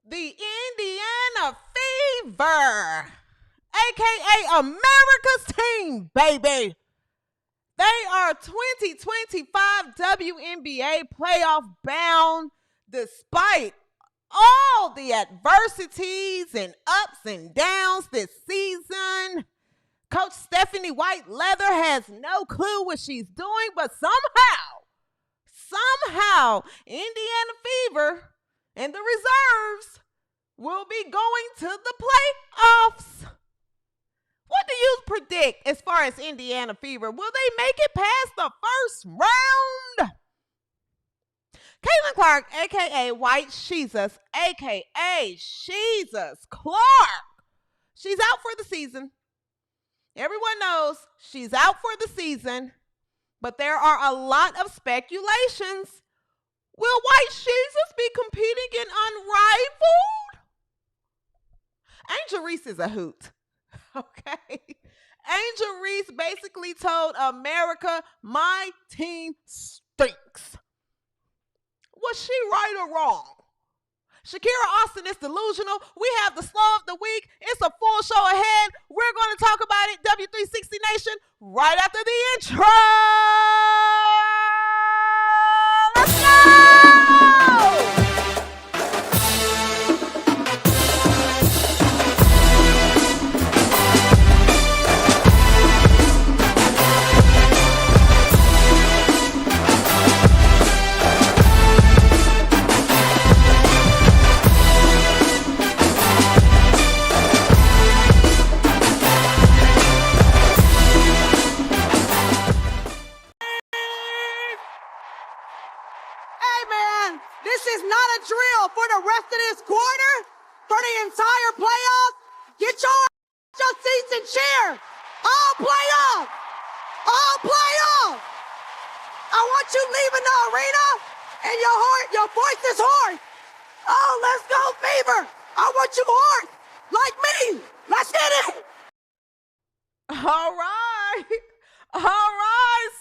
the Indiana Fever, aka America's team, baby. They are 2025 WNBA playoff bound despite all the adversities and ups and downs this season. Coach Stephanie White Leather has no clue what she's doing, but somehow, Indiana Fever and the reserves will be going to the playoffs. What do you predict as far as Indiana Fever? Will they make it past the first round? Caitlin Clark, a.k.a. White Jesus, a.k.a. Jesus Clark. She's out for the season. Everyone knows she's out for the season, but there are a lot of speculations. Will White Jesus be competing in Unrivaled? Angel Reese is a hoot. Okay. Angel Reese basically told America, my team stinks. Was she right or wrong? Shakira Austin is delusional. We have the slow of the week. It's a full show ahead. We're going to talk about it, W360 Nation, right after the intro. Let's go! For the rest of this quarter, for the entire playoffs, get your seats and cheer. All playoffs. All playoffs. I want you leaving the arena and your voice is hoarse. Oh, let's go, Fever. I want you hoarse, like me. Let's hit it. All right,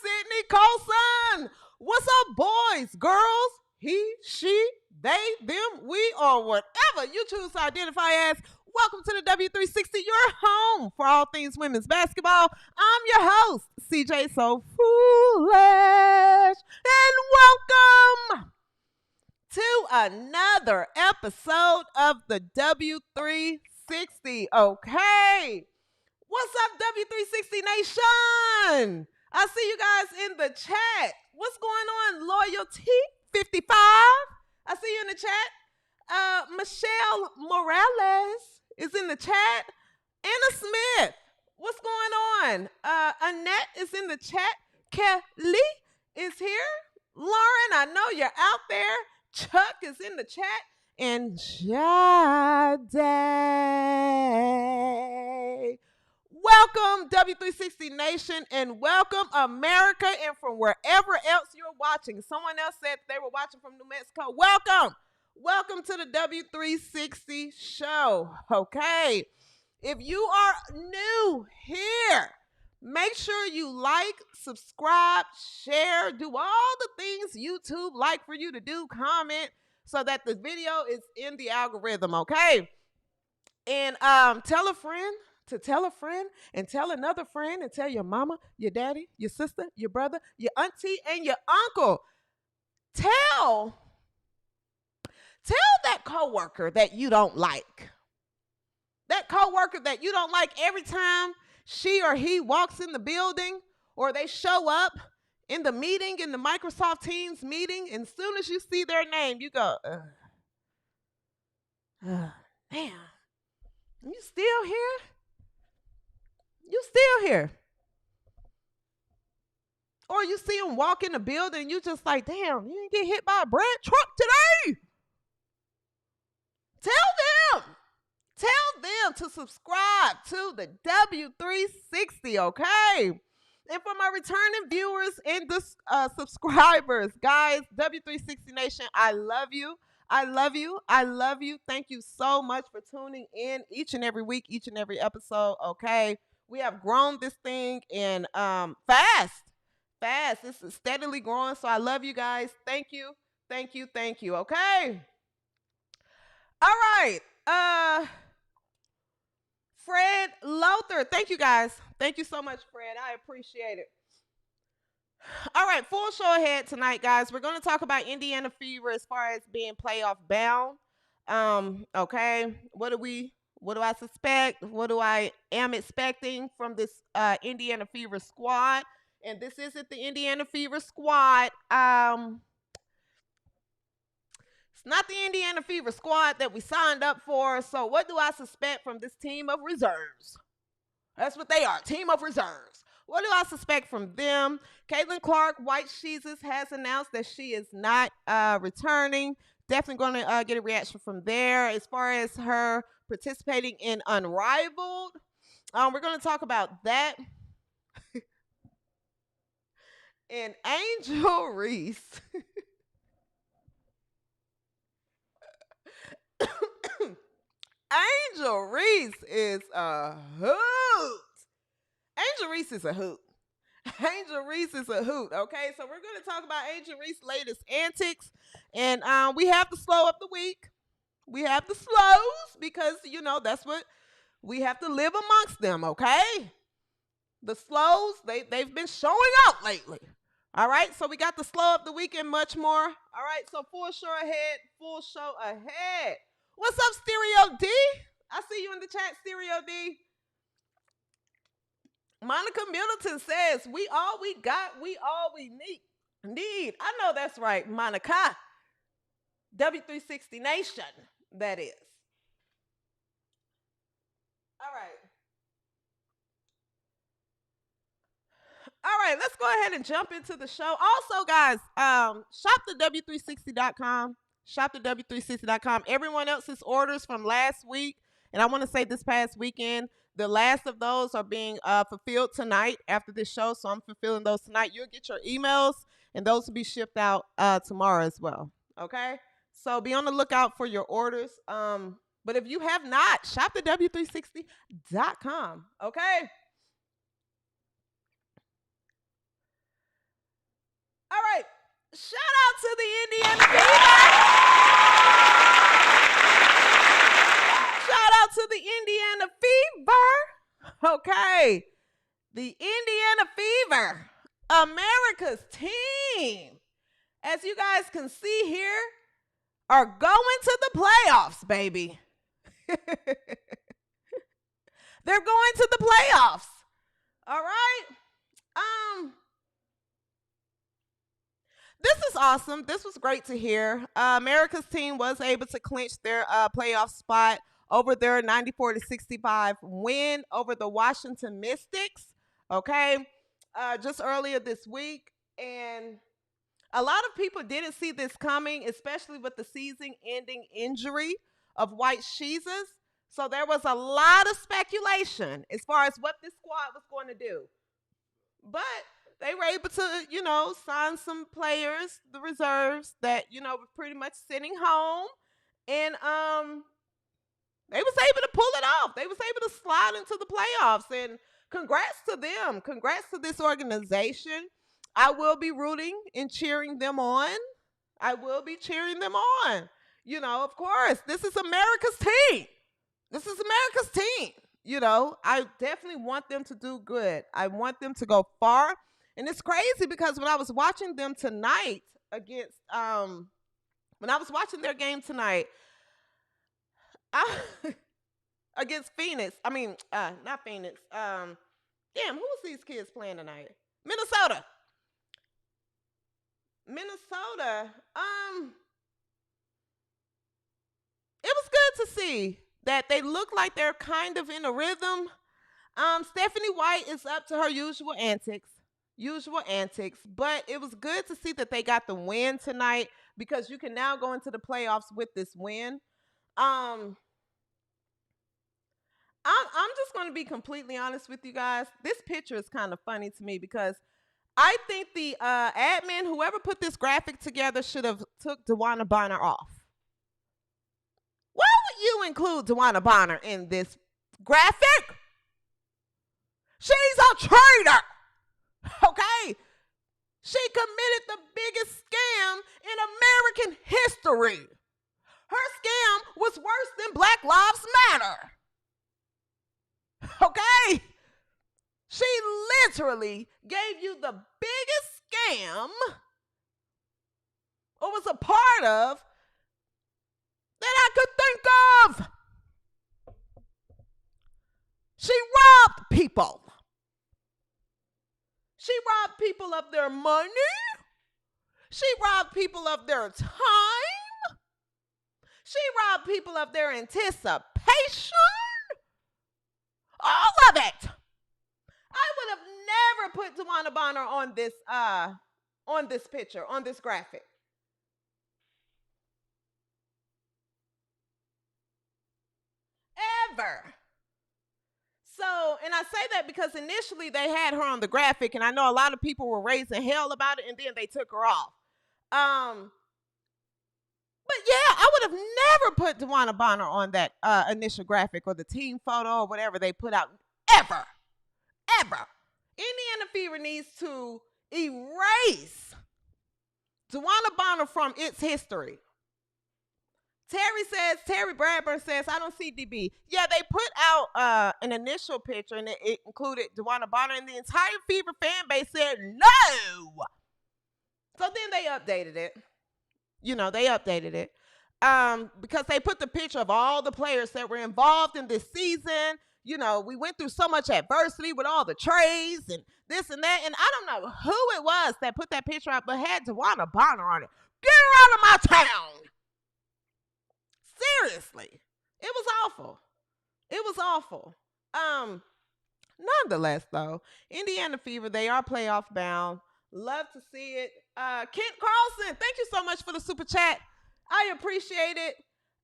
Sydney Colson. What's up, boys, girls, he, she, they, them, we, or whatever you choose to identify as? Welcome to the W360, your home for all things women's basketball. I'm your host, CJSoFoolish, and welcome to another episode of the W360. Okay, what's up, W360 Nation? I see you guys in the chat. What's going on, Loyalty 55? I see you in the chat. Michelle Morales is in the chat. Anna Smith, what's going on? Annette is in the chat. Kelly is here. Lauren, I know you're out there. Chuck is in the chat. And Jade. Welcome, W360 Nation, and welcome, America, and from wherever else you're watching. Someone else said they were watching from New Mexico. Welcome to the W360 Show, okay? If you are new here, make sure you like, subscribe, share, do all the things YouTube like for you to do, comment, so that the video is in the algorithm, okay? And tell a friend to tell a friend and tell another friend and tell your mama, your daddy, your sister, your brother, your auntie, and your uncle. Tell that coworker that you don't like. That coworker that you don't like every time she or he walks in the building or they show up in the meeting, in the Microsoft Teams meeting, and as soon as you see their name, you go, damn, you still here? You still here. Or you see them walk in the building and you just like, damn, you didn't get hit by a bread truck today. Tell them to subscribe to the W360, okay? And for my returning viewers and subscribers, guys, W360 Nation, I love you. I love you. I love you. Thank you so much for tuning in each and every week, each and every episode, okay? We have grown this thing and fast. This is steadily growing, so I love you guys. Thank you, okay? All right. Fred Lothar. Thank you, guys. Thank you so much, Fred. I appreciate it. All right, full show ahead tonight, guys. We're going to talk about Indiana Fever as far as being playoff bound. Okay. What do I suspect? What do I am expecting from this Indiana Fever squad? And this isn't the Indiana Fever squad. It's not the Indiana Fever squad that we signed up for. So what do I suspect from this team of reserves? That's what they are, team of reserves. What do I suspect from them? Caitlin Clark, White Jesus, has announced that she is not returning. Definitely going to get a reaction from there. As far as her participating in Unrivaled, we're going to talk about that. And Angel Reese. Angel Reese is a hoot. Angel Reese is a hoot. Angel Reese is a hoot. Okay, so we're going to talk about Angel Reese's latest antics. And we have the slow of the week. We have the slows because, you know, that's what we have to live amongst them, okay? The slows, they've been showing up lately. All right, so we got the slow of the week and much more. All right, so full show ahead. What's up, Stereo D? I see you in the chat, Stereo D. Monica Middleton says, we all we got, we all we need. I know that's right, Monica. W360 Nation, that is. All right, let's go ahead and jump into the show. Also, guys, shop the W360.com. Shop the W360.com. Everyone else's orders from last week, and I want to say this past weekend, the last of those are being fulfilled tonight after this show, so I'm fulfilling those tonight. You'll get your emails, and those will be shipped out tomorrow as well, okay? So be on the lookout for your orders. But if you have not, shop the W360.com, okay? All right. Shout out to the Indiana Fever. Shout out to the Indiana Fever. Okay. The Indiana Fever, America's team, as you guys can see here, are going to the playoffs, baby. They're going to the playoffs. All right. This is awesome. This was great to hear. America's team was able to clinch their playoff spot over their 94-65 win over the Washington Mystics. Okay, just earlier this week, and a lot of people didn't see this coming, especially with the season-ending injury of White Jesus. So there was a lot of speculation as far as what this squad was going to do, but they were able to, you know, sign some players, the reserves that, you know, were pretty much sitting home. And they was able to pull it off. They was able to slide into the playoffs. And congrats to them. Congrats to this organization. I will be rooting and cheering them on. I will be cheering them on. You know, of course, this is America's team. This is America's team. You know, I definitely want them to do good. I want them to go far. And it's crazy because when I was watching them tonight against, when I was watching their game tonight, against Phoenix, not Phoenix, who was these kids playing tonight? Minnesota. It was good to see that they look like they're kind of in a rhythm. Stephanie White is up to her usual antics, but it was good to see that they got the win tonight because you can now go into the playoffs with this win. I'm just going to be completely honest with you guys. This picture is kind of funny to me because I think the admin, whoever put this graphic together, should have took DeWanna Bonner off. Why would you include DeWanna Bonner in this graphic? She's a traitor. Okay? She committed the biggest scam in American history. Her scam was worse than Black Lives Matter. Okay? She literally gave you the biggest scam or was a part of that I could think of. She robbed people. She robbed people of their money. She robbed people of their time. She robbed people of their anticipation. All of it. I would have never put Dewana Bonner on this picture, on this graphic. Ever. So, and I say that because initially they had her on the graphic, and I know a lot of people were raising hell about it, and then they took her off. But yeah, I would have never put Dewana Bonner on that initial graphic or the team photo or whatever they put out. Ever. Indiana Fever needs to erase Dewana Bonner from its history. Terry Bradburn says, I don't see DB. Yeah, they put out an initial picture, and it included Dewana Bonner, and the entire Fever fan base said no. So then they updated it. They updated it because they put the picture of all the players that were involved in this season. We went through so much adversity with all the trades and this and that. And I don't know who it was that put that picture out, but had Dewana Bonner on it. Get her out of my town. Seriously. It was awful. It was awful. Nonetheless, though, Indiana Fever, they are playoff bound. Love to see it. Kent Carlson, thank you so much for the super chat. I appreciate it.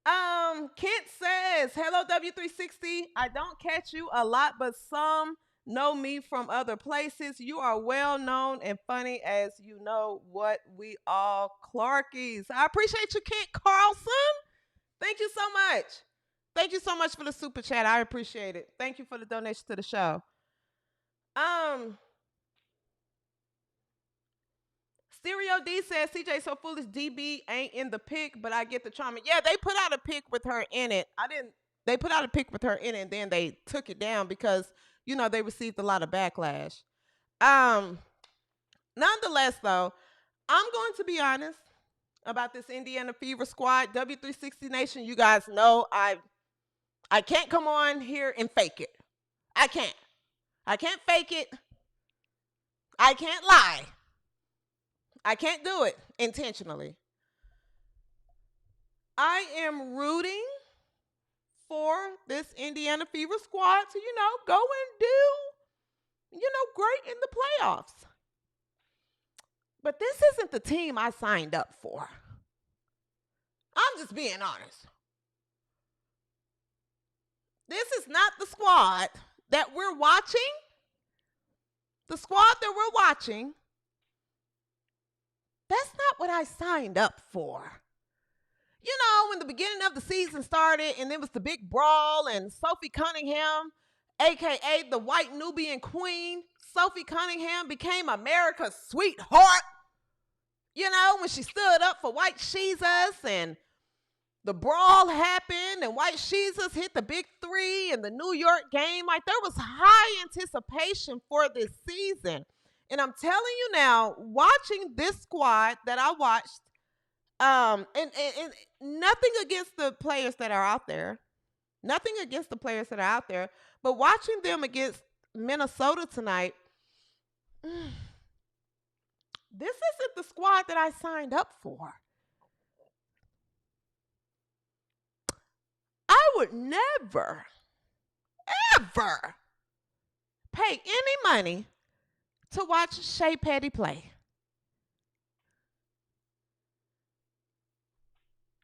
Kent says, hello, W360. I don't catch you a lot, but some know me from other places. You are well known and funny as you know what we all Clarkies. I appreciate you, Kent Carlson. Thank you so much. Thank you so much for the super chat. I appreciate it. Thank you for the donation to the show. Stereo D says CJSoFoolish DB ain't in the pic, but I get the trauma. Yeah, they put out a pic with her in it. They put out a pic with her in it, and then they took it down because, they received a lot of backlash. Nonetheless, though, I'm going to be honest about this Indiana Fever squad. W360 Nation, you guys know I can't come on here and fake it. I can't fake it. I can't lie. I can't do it intentionally. I am rooting for this Indiana Fever squad to, go and do, great in the playoffs. But this isn't the team I signed up for. I'm just being honest. This is not the squad that we're watching. The squad that we're watching, that's not what I signed up for. When the beginning of the season started and there was the big brawl and Sophie Cunningham, a.k.a. the white Nubian queen, Sophie Cunningham became America's sweetheart. When she stood up for White Jesus and the brawl happened and White Jesus hit the big three in the New York game. Like, there was high anticipation for this season. And I'm telling you now, watching this squad that I watched, and nothing against the players that are out there. Nothing against the players that are out there. But watching them against Minnesota tonight, this isn't the squad that I signed up for. I would never, ever pay any money to watch Shea Petty play.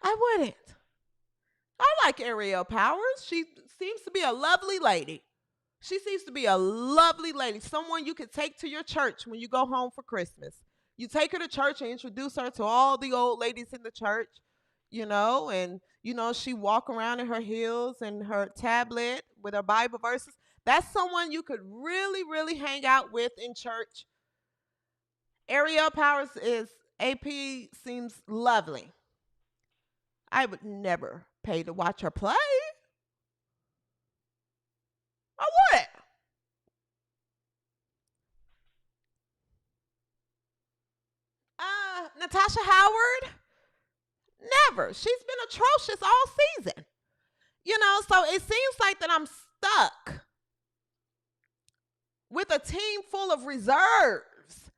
I wouldn't. I like Ariel Powers. She seems to be a lovely lady. Someone you could take to your church when you go home for Christmas. You take her to church and introduce her to all the old ladies in the church, and, she walk around in her heels and her tablet with her Bible verses. That's someone you could really, really hang out with in church. Ariel Powers AP seems lovely. I would never pay to watch her play. I would. Natasha Howard, never. She's been atrocious all season. So it seems like that I'm stuck with a team full of reserves.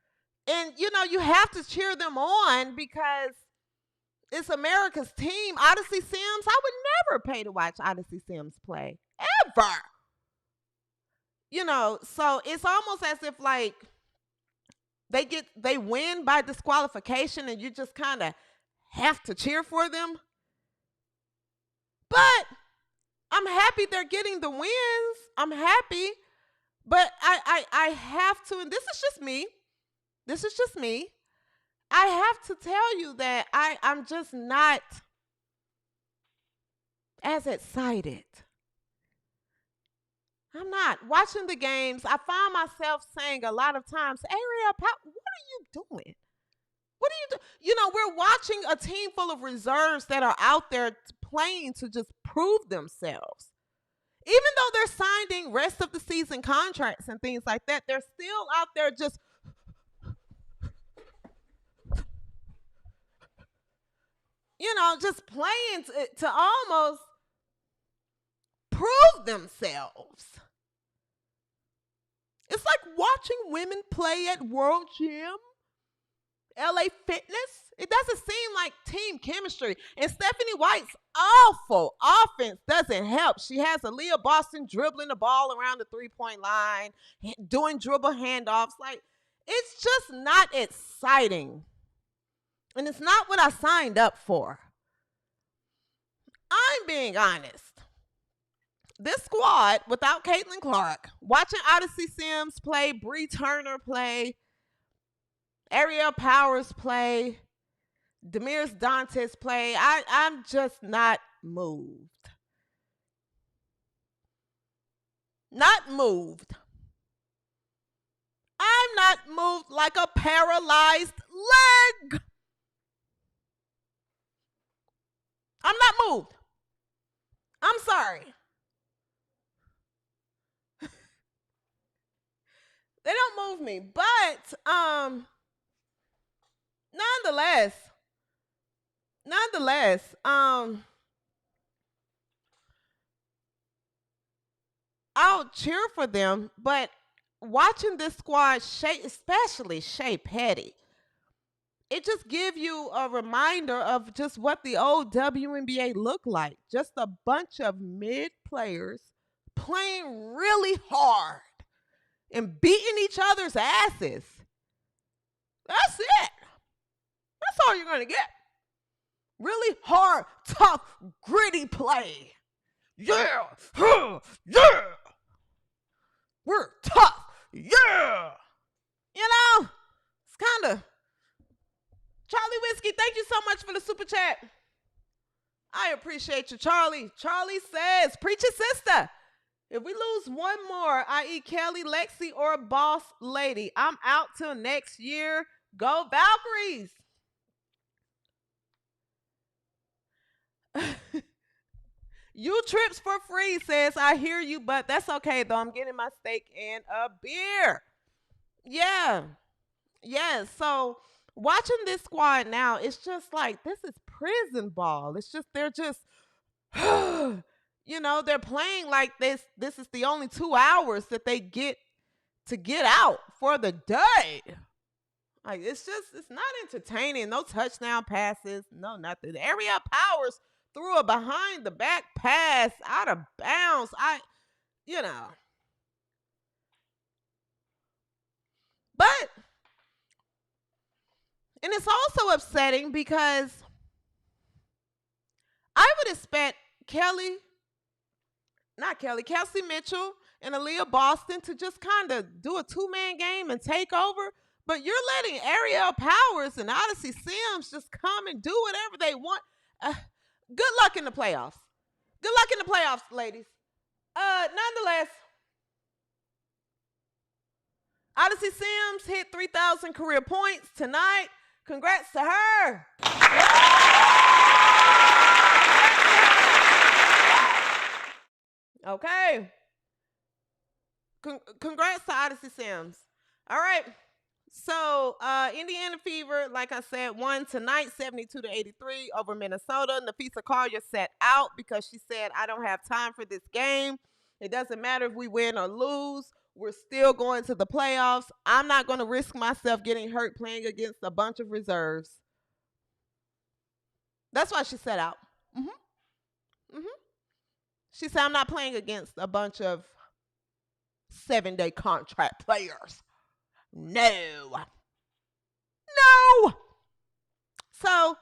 And, you have to cheer them on because it's America's team. Odyssey Sims, I would never pay to watch Odyssey Sims play, ever. So it's almost as if like they win by disqualification and you just kind of have to cheer for them. But I'm happy they're getting the wins. I'm happy. But I have to, and this is just me. I have to tell you that I'm just not as excited. I'm not watching the games. I find myself saying a lot of times, Ariel, what are you doing? What are you doing? We're watching a team full of reserves that are out there playing to just prove themselves. Even though they're signing rest of the season contracts and things like that, they're still out there just just playing to almost prove themselves. It's like watching women play at World Gym, LA Fitness. It doesn't seem like team chemistry. And Stephanie White's awful offense doesn't help. She has Aaliyah Boston dribbling the ball around the three-point line, doing dribble handoffs. Like, it's just not exciting. And it's not what I signed up for. I'm being honest. This squad, without Caitlin Clark, watching Odyssey Sims play, Bree Turner play, Ariel Powers play, Demirs Dantes play, I'm just not moved. Not moved. I'm not moved like a paralyzed leg. I'm not moved. I'm sorry. They don't move me, but nonetheless, I'll cheer for them, but watching this squad, especially Shea Petty, it just gives you a reminder of just what the old WNBA looked like. Just a bunch of mid players playing really hard and beating each other's asses. That's it. That's all you're going to get. Really hard, tough, gritty play. Yeah. Yeah. We're tough. Yeah. It's kind of... Charlie Whiskey, thank you so much for the super chat. I appreciate you, Charlie. Charlie says, preach it, sister. If we lose one more, i.e. Kelly, Lexi, or Boss Lady, I'm out till next year. Go Valkyries. You trips for free, says, I hear you, but that's okay, though. I'm getting my steak and a beer. Yeah. So watching this squad now, it's just like, this is prison ball. It's just, they're just... they're playing like this is the only 2 hours that they get to get out for the day. Like, it's not entertaining. No touchdown passes, no nothing. Ariel Powers threw a behind the back pass out of bounds. But, and it's also upsetting because I would expect Kelsey Mitchell and Aaliyah Boston to just kind of do a two-man game and take over. But you're letting Ariel Powers and Odyssey Sims just come and do whatever they want. Good luck in the playoffs. Good luck in the playoffs, ladies. Nonetheless, Odyssey Sims hit 3,000 career points tonight. Congrats to her. Okay. Congrats to Odyssey Sims. All right. So Indiana Fever, like I said, won tonight 72-83 over Minnesota. Nafisa Collier sat out because she said, I don't have time for this game. It doesn't matter if we win or lose. We're still going to the playoffs. I'm not going to risk myself getting hurt playing against a bunch of reserves. That's why she sat out. She said, I'm not playing against a bunch of 7-day contract players. No. So,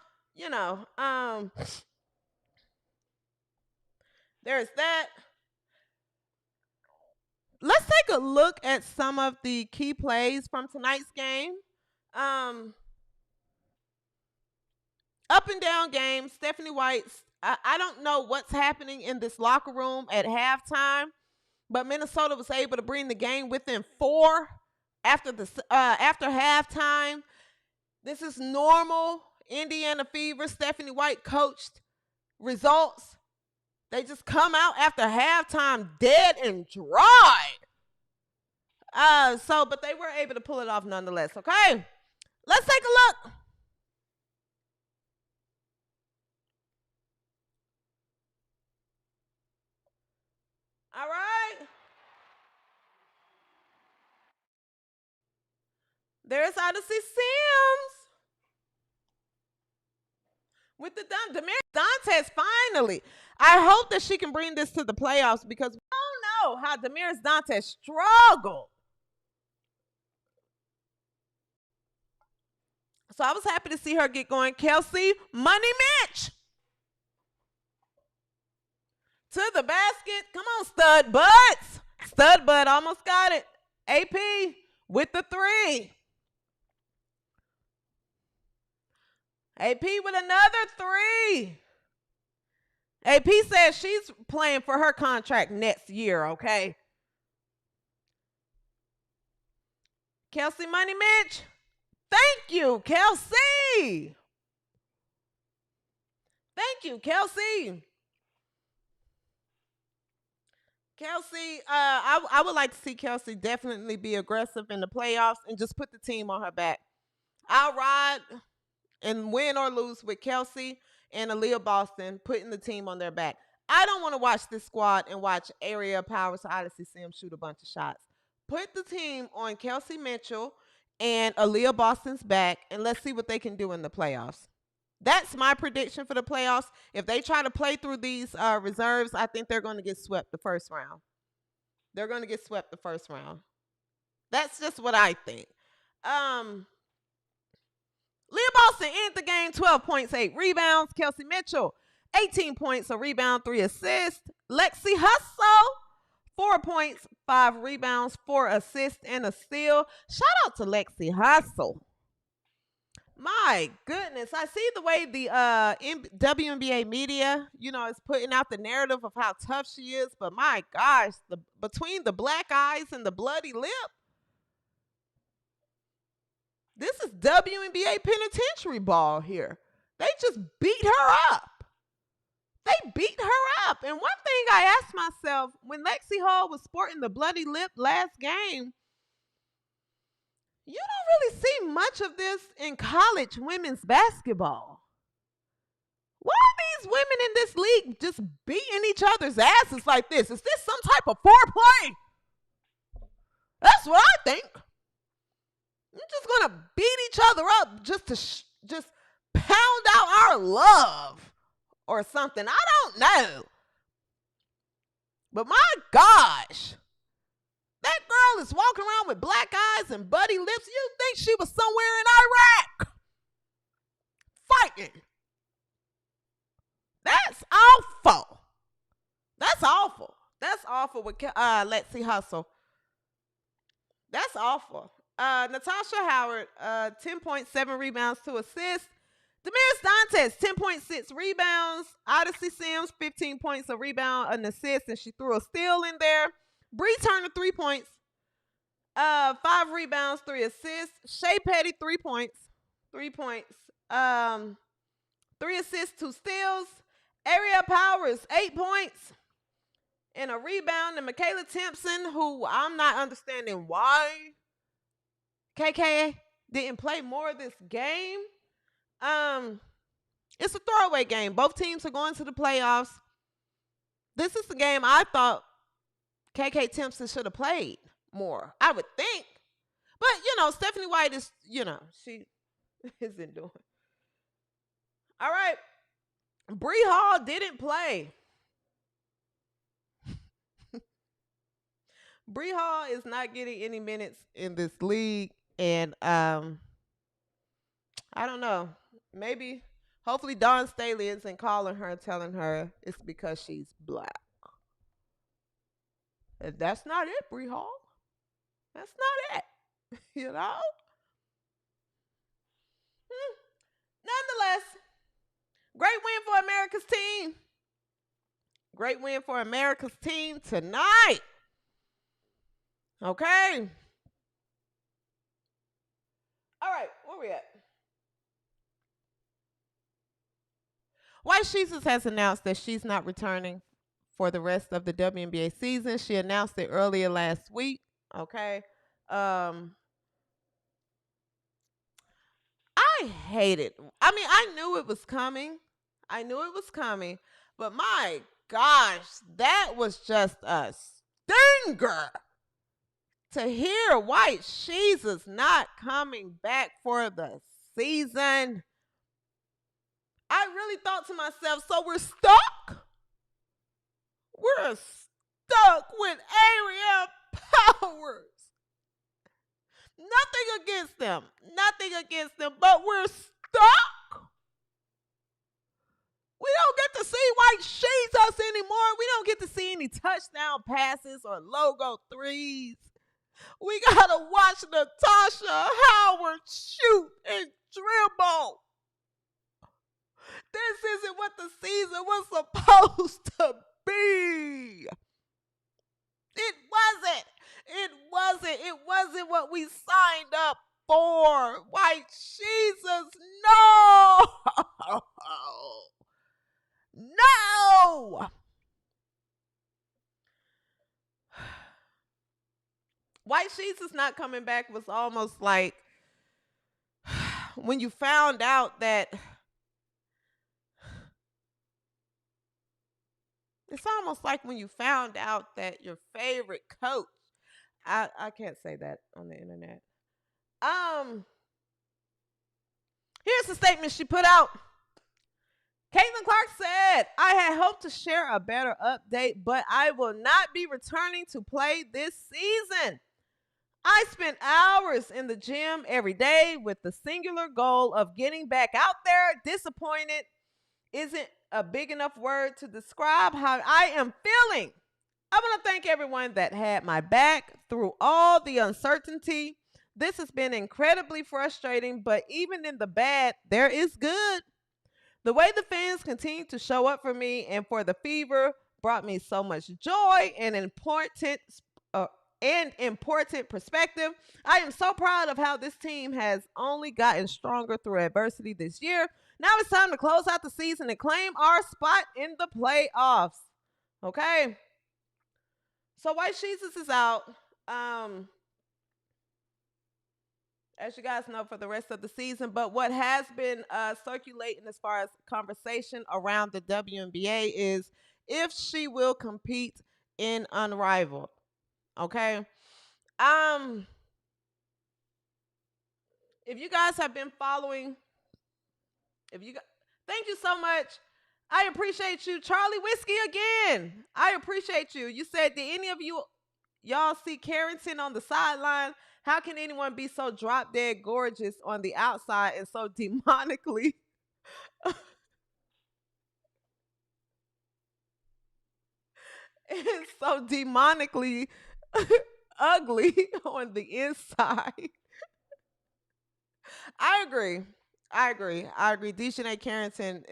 there's that. Let's take a look at some of the key plays from tonight's game. Up and down game. Stephanie White, I don't know what's happening in this locker room at halftime, but Minnesota was able to bring the game within 4 after halftime. This is normal Indiana Fever. Stephanie White coached results. They just come out after halftime dead and dry. But they were able to pull it off nonetheless. Okay, let's take a look. All right. There's Odyssey Sims with the Damaris Dantes finally. I hope that she can bring this to the playoffs because we don't know how Damaris Dantes struggled. So I was happy to see her get going. Kelsey Money Mitch to the basket. Come on, Stud Butts. Stud Butt almost got it. AP with the 3. AP with another 3. AP says she's playing for her contract next year, okay? Kelsey Money Mitch. Thank you, Kelsey. Thank you, Kelsey. Kelsey, I would like to see Kelsey definitely be aggressive in the playoffs and just put the team on her back. I'll ride and win or lose with Kelsey and Aaliyah Boston putting the team on their back. I don't want to watch this squad and watch Area Powers Odyssey Sim shoot a bunch of shots. Put the team on Kelsey Mitchell and Aaliyah Boston's back, and let's see what they can do in the playoffs. That's my prediction for the playoffs. If they try to play through these reserves, I think they're going to get swept the first round. They're going to get swept the first round. That's just what I think. Leah Boston ended the game 12 points, 8 rebounds. Kelsey Mitchell, 18 points, a rebound, 3 assists. Lexi Hustle, 4 points, 5 rebounds, 4 assists, and a steal. Shout out to Lexi Hustle. My goodness, I see the way the WNBA media, is putting out the narrative of how tough she is. But my gosh, between the black eyes and the bloody lip, this is WNBA penitentiary ball here. They just beat her up. They beat her up. And one thing I asked myself, when Lexi Hall was sporting the bloody lip last game, you don't really see much of this in college women's basketball. Why are these women in this league just beating each other's asses like this? Is this some type of foreplay? That's what I think. We're just going to beat each other up just to just pound out our love or something. I don't know. But my gosh. That girl is walking around with black eyes and bloody lips. You think she was somewhere in Iraq fighting. That's awful. That's awful. That's awful with Lexi Hustle. That's awful. Natasha Howard, 10.7 rebounds, 2 assists. Damaris Dantes, 10.6 rebounds. Odyssey Sims, 15 points, a rebound, an assist, and she threw a steal in there. Bree Turner, 3 points. 5 rebounds, 3 assists. Shea Petty, 3 points. 3 points. 3 assists, 2 steals. Ariel Powers, 8 points. and a rebound. And Michaela Timpson, who I'm not understanding why KK didn't play more of this game. It's a throwaway game. Both teams are going to the playoffs. This is the game I thought KK Timpson should have played more, I would think. But, Stephanie White is, she isn't doing. All right. Bree Hall didn't play. Bree Hall is not getting any minutes in this league. And I don't know. Maybe, hopefully Dawn Staley isn't calling her and telling her it's because she's black. And that's not it, Bree Hall. That's not it. Nonetheless, great win for America's team. Great win for America's team tonight. Okay. All right, where we at? White Jesus has announced that she's not returning for the rest of the WNBA season. She announced it earlier last week. Okay. I hate it. I mean, I knew it was coming. But my gosh, that was just a stinger to hear White Jesus not coming back for the season. I really thought to myself, so we're stuck? We're stuck with Ariel Powers. Nothing against them, but we're stuck. We don't get to see White Jesus anymore. We don't get to see any touchdown passes or logo threes. We gotta watch Natasha Howard shoot and dribble. This isn't what the season was supposed to be. It wasn't what we signed up for. White Jesus, no. No. White Jesus not coming back was almost like when you found out that it's almost like when you found out that your favorite coach, I can't say that on the internet. Here's the statement she put out. Caitlin Clark said, I had hoped to share a better update, but I will not be returning to play this season. I spent hours in the gym every day with the singular goal of getting back out there. Disappointed isn't a big enough word to describe how I am feeling. I want to thank everyone that had my back through all the uncertainty. This has been incredibly frustrating, but even in the bad, there is good. The way the fans continue to show up for me and for the Fever brought me so much joy and important perspective. I am so proud of how this team has only gotten stronger through adversity this year. Now it's time to close out the season and claim our spot in the playoffs. Okay. So White Jesus is out. As you guys know, for the rest of the season. But what has been circulating as far as conversation around the WNBA is if she will compete in Unrivaled. Okay. If you guys have been following, thank you so much. I appreciate you. Charlie Whiskey again. I appreciate you. You said, did any of y'all see Carrington on the sideline? How can anyone be so drop dead gorgeous on the outside and so demonically and so demonically ugly on the inside? I agree. Dejanay Carrington,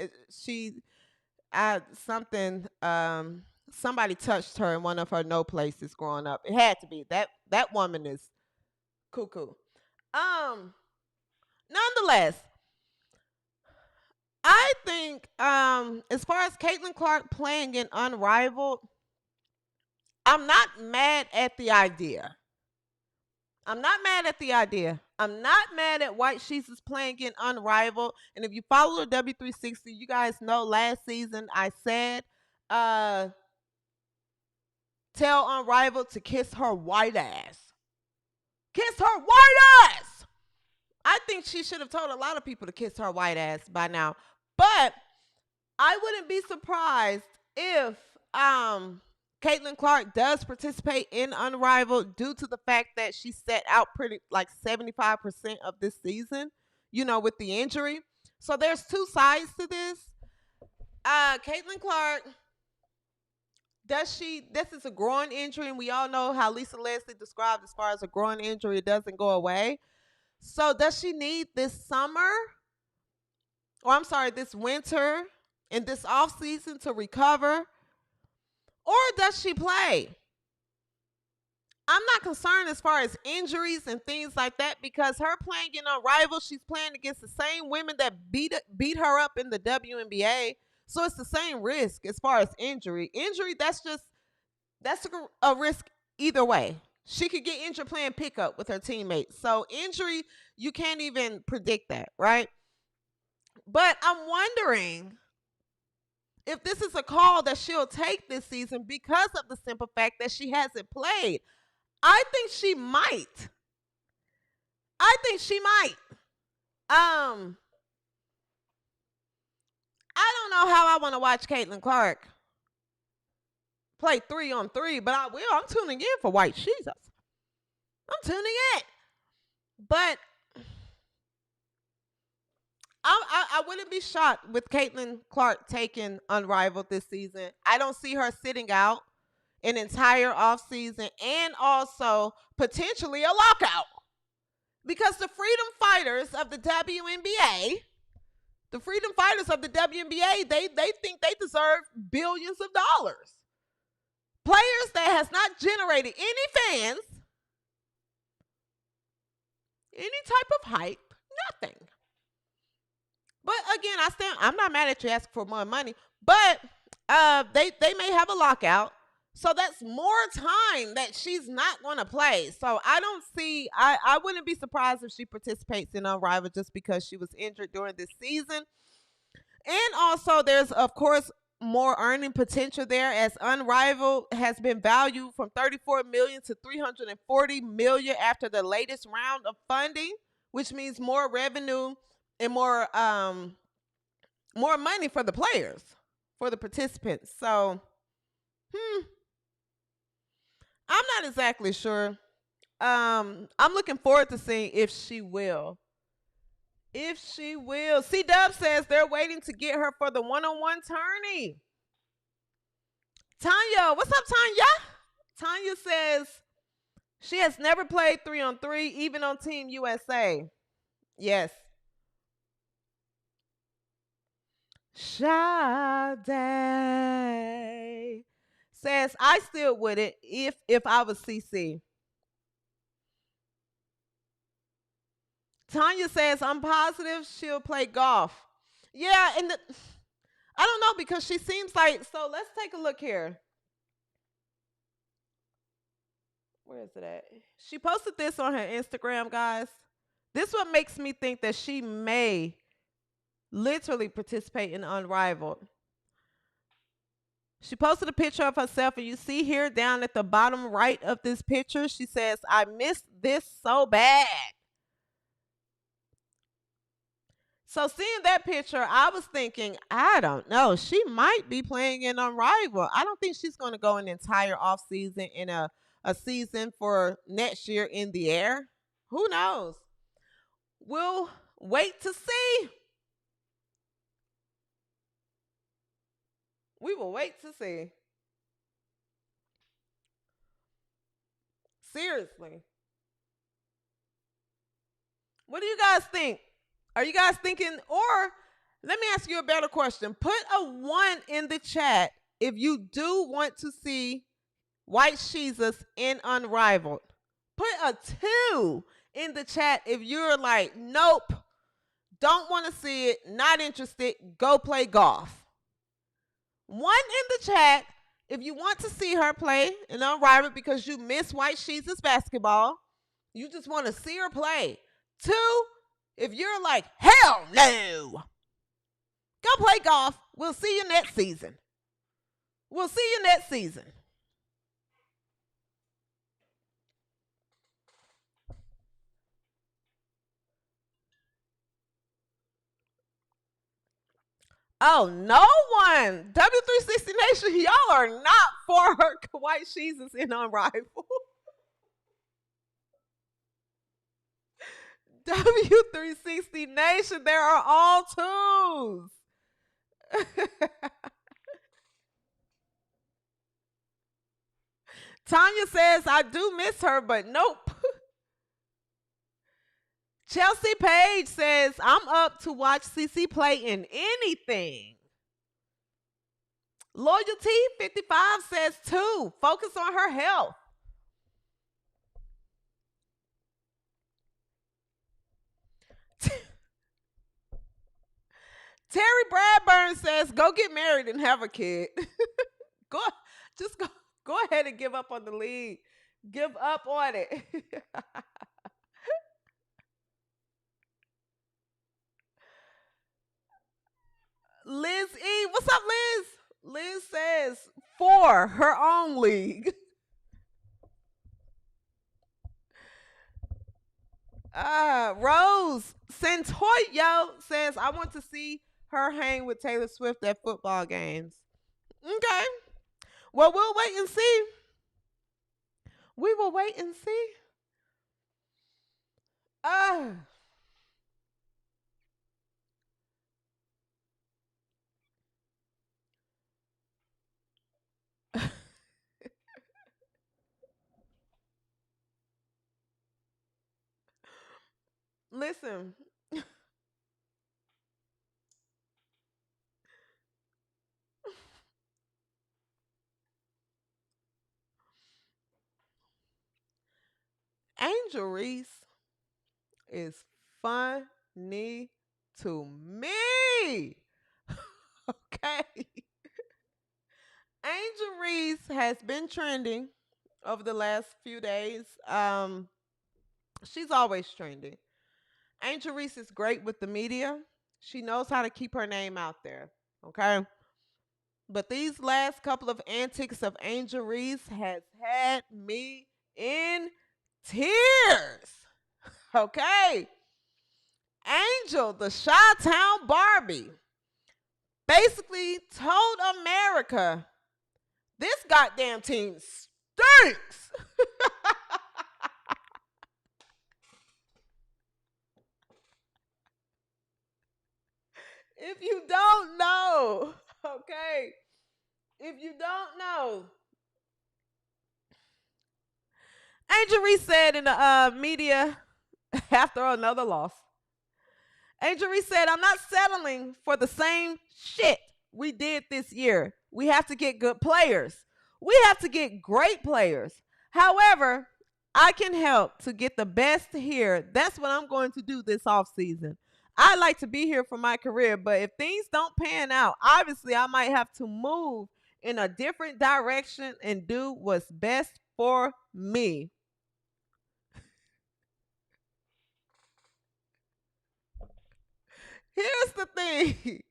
somebody touched her in one of her no places growing up. It had to be. That woman is cuckoo. Nonetheless, I think as far as Caitlin Clark playing in Unrivaled, I'm not mad at the idea. I'm not mad at the idea. I'm not mad at White Sheets is playing in Unrivaled. And if you follow the W360, you guys know last season I said, tell Unrivaled to kiss her white ass. Kiss her white ass! I think she should have told a lot of people to kiss her white ass by now. But I wouldn't be surprised if Caitlin Clark does participate in Unrivaled due to the fact that she set out pretty like 75% of this season, with the injury. So there's two sides to this. Caitlin Clark, this is a groin injury, and we all know how Lisa Leslie described as far as a groin injury, it doesn't go away. So does she need this summer, this winter and this off season to recover? Or does she play? I'm not concerned as far as injuries and things like that because her playing in Unrivaled, she's playing against the same women that beat her up in the WNBA. So it's the same risk as far as injury. Injury, that's a risk either way. She could get injured playing pickup with her teammates. So injury, you can't even predict that, right? But I'm wondering if this is a call that she'll take this season because of the simple fact that she hasn't played. I think she might. I don't know how I want to watch Caitlin Clark play 3-on-3, but I will. I'm tuning in for White Sheets. I'm tuning in. But I wouldn't be shocked with Caitlin Clark taking Unrivaled this season. I don't see her sitting out an entire offseason and also potentially a lockout. Because the freedom fighters of the WNBA, they think they deserve billions of dollars. Players that has not generated any fans, any type of hype, nothing. But again, I'm not mad at you asking for more money, but they may have a lockout. So that's more time that she's not going to play. So I wouldn't be surprised if she participates in Unrivaled just because she was injured during this season. And also there's, of course, more earning potential there as Unrivaled has been valued from $34 million to $340 million after the latest round of funding, which means more revenue and more money for the players, for the participants. So, I'm not exactly sure. I'm looking forward to seeing if she will. C-Dub says they're waiting to get her for the one-on-one tourney. Tanya, what's up, Tanya? Tanya says she has never played 3-on-3, even on Team USA. Yes. Sade says I still wouldn't if I was CC. Tanya says I'm positive she'll play golf. Yeah, and I don't know because she seems like, so let's take a look here. Where is it at? She posted this on her Instagram, guys. This what makes me think that she may literally participate in Unrivaled. She posted a picture of herself, and you see here down at the bottom right of this picture, she says, I missed this so bad. So seeing that picture, I was thinking, I don't know. She might be playing in Unrivaled. I don't think she's going to go an entire offseason in a season for next year in the air. Who knows? We'll wait to see. We will wait to see. Seriously. What do you guys think? Are you guys thinking, or let me ask you a better question. Put a 1 in the chat if you do want to see White Sheezus in Unrivaled. Put a 2 in the chat if you're like, nope, don't want to see it, not interested, go play golf. 1 in the chat If you want to see her play in Unrivaled because you miss White Sheets' basketball, you just want to see her play. 2, if you're like, hell no, go play golf. We'll see you next season. We'll see you next season. Oh, no one. W360 Nation, y'all are not for her White Sheets in Unrivaled. W360 Nation, there are all 2s. Tanya says, I do miss her, but nope. Chelsea Page says, I'm up to watch CC play in anything. Loyalty 55 says 2. Focus on her health. Terry Bradburn says, go get married and have a kid. go ahead and give up on the league. Give up on it. Liz E, what's up, Liz? Liz says, for her own league. Rose Santoyo says, I want to see her hang with Taylor Swift at football games. Okay. Well, we'll wait and see. We will wait and see. Listen. Angel Reese is funny to me. Okay. Angel Reese has been trending over the last few days. She's always trending. Angel Reese is great with the media. She knows how to keep her name out there. Okay. But these last couple of antics of Angel Reese has had me in tears. Okay. Angel, the Chi-Town Barbie, basically told America, this goddamn team stinks. If you don't know, okay, if you don't know, Angel Reese said in the media after another loss, Angel Reese said, I'm not settling for the same shit we did this year. We have to get good players. We have to get great players. However, I can help to get the best here. That's what I'm going to do this offseason. I like to be here for my career, but if things don't pan out, obviously I might have to move in a different direction and do what's best for me. Here's the thing.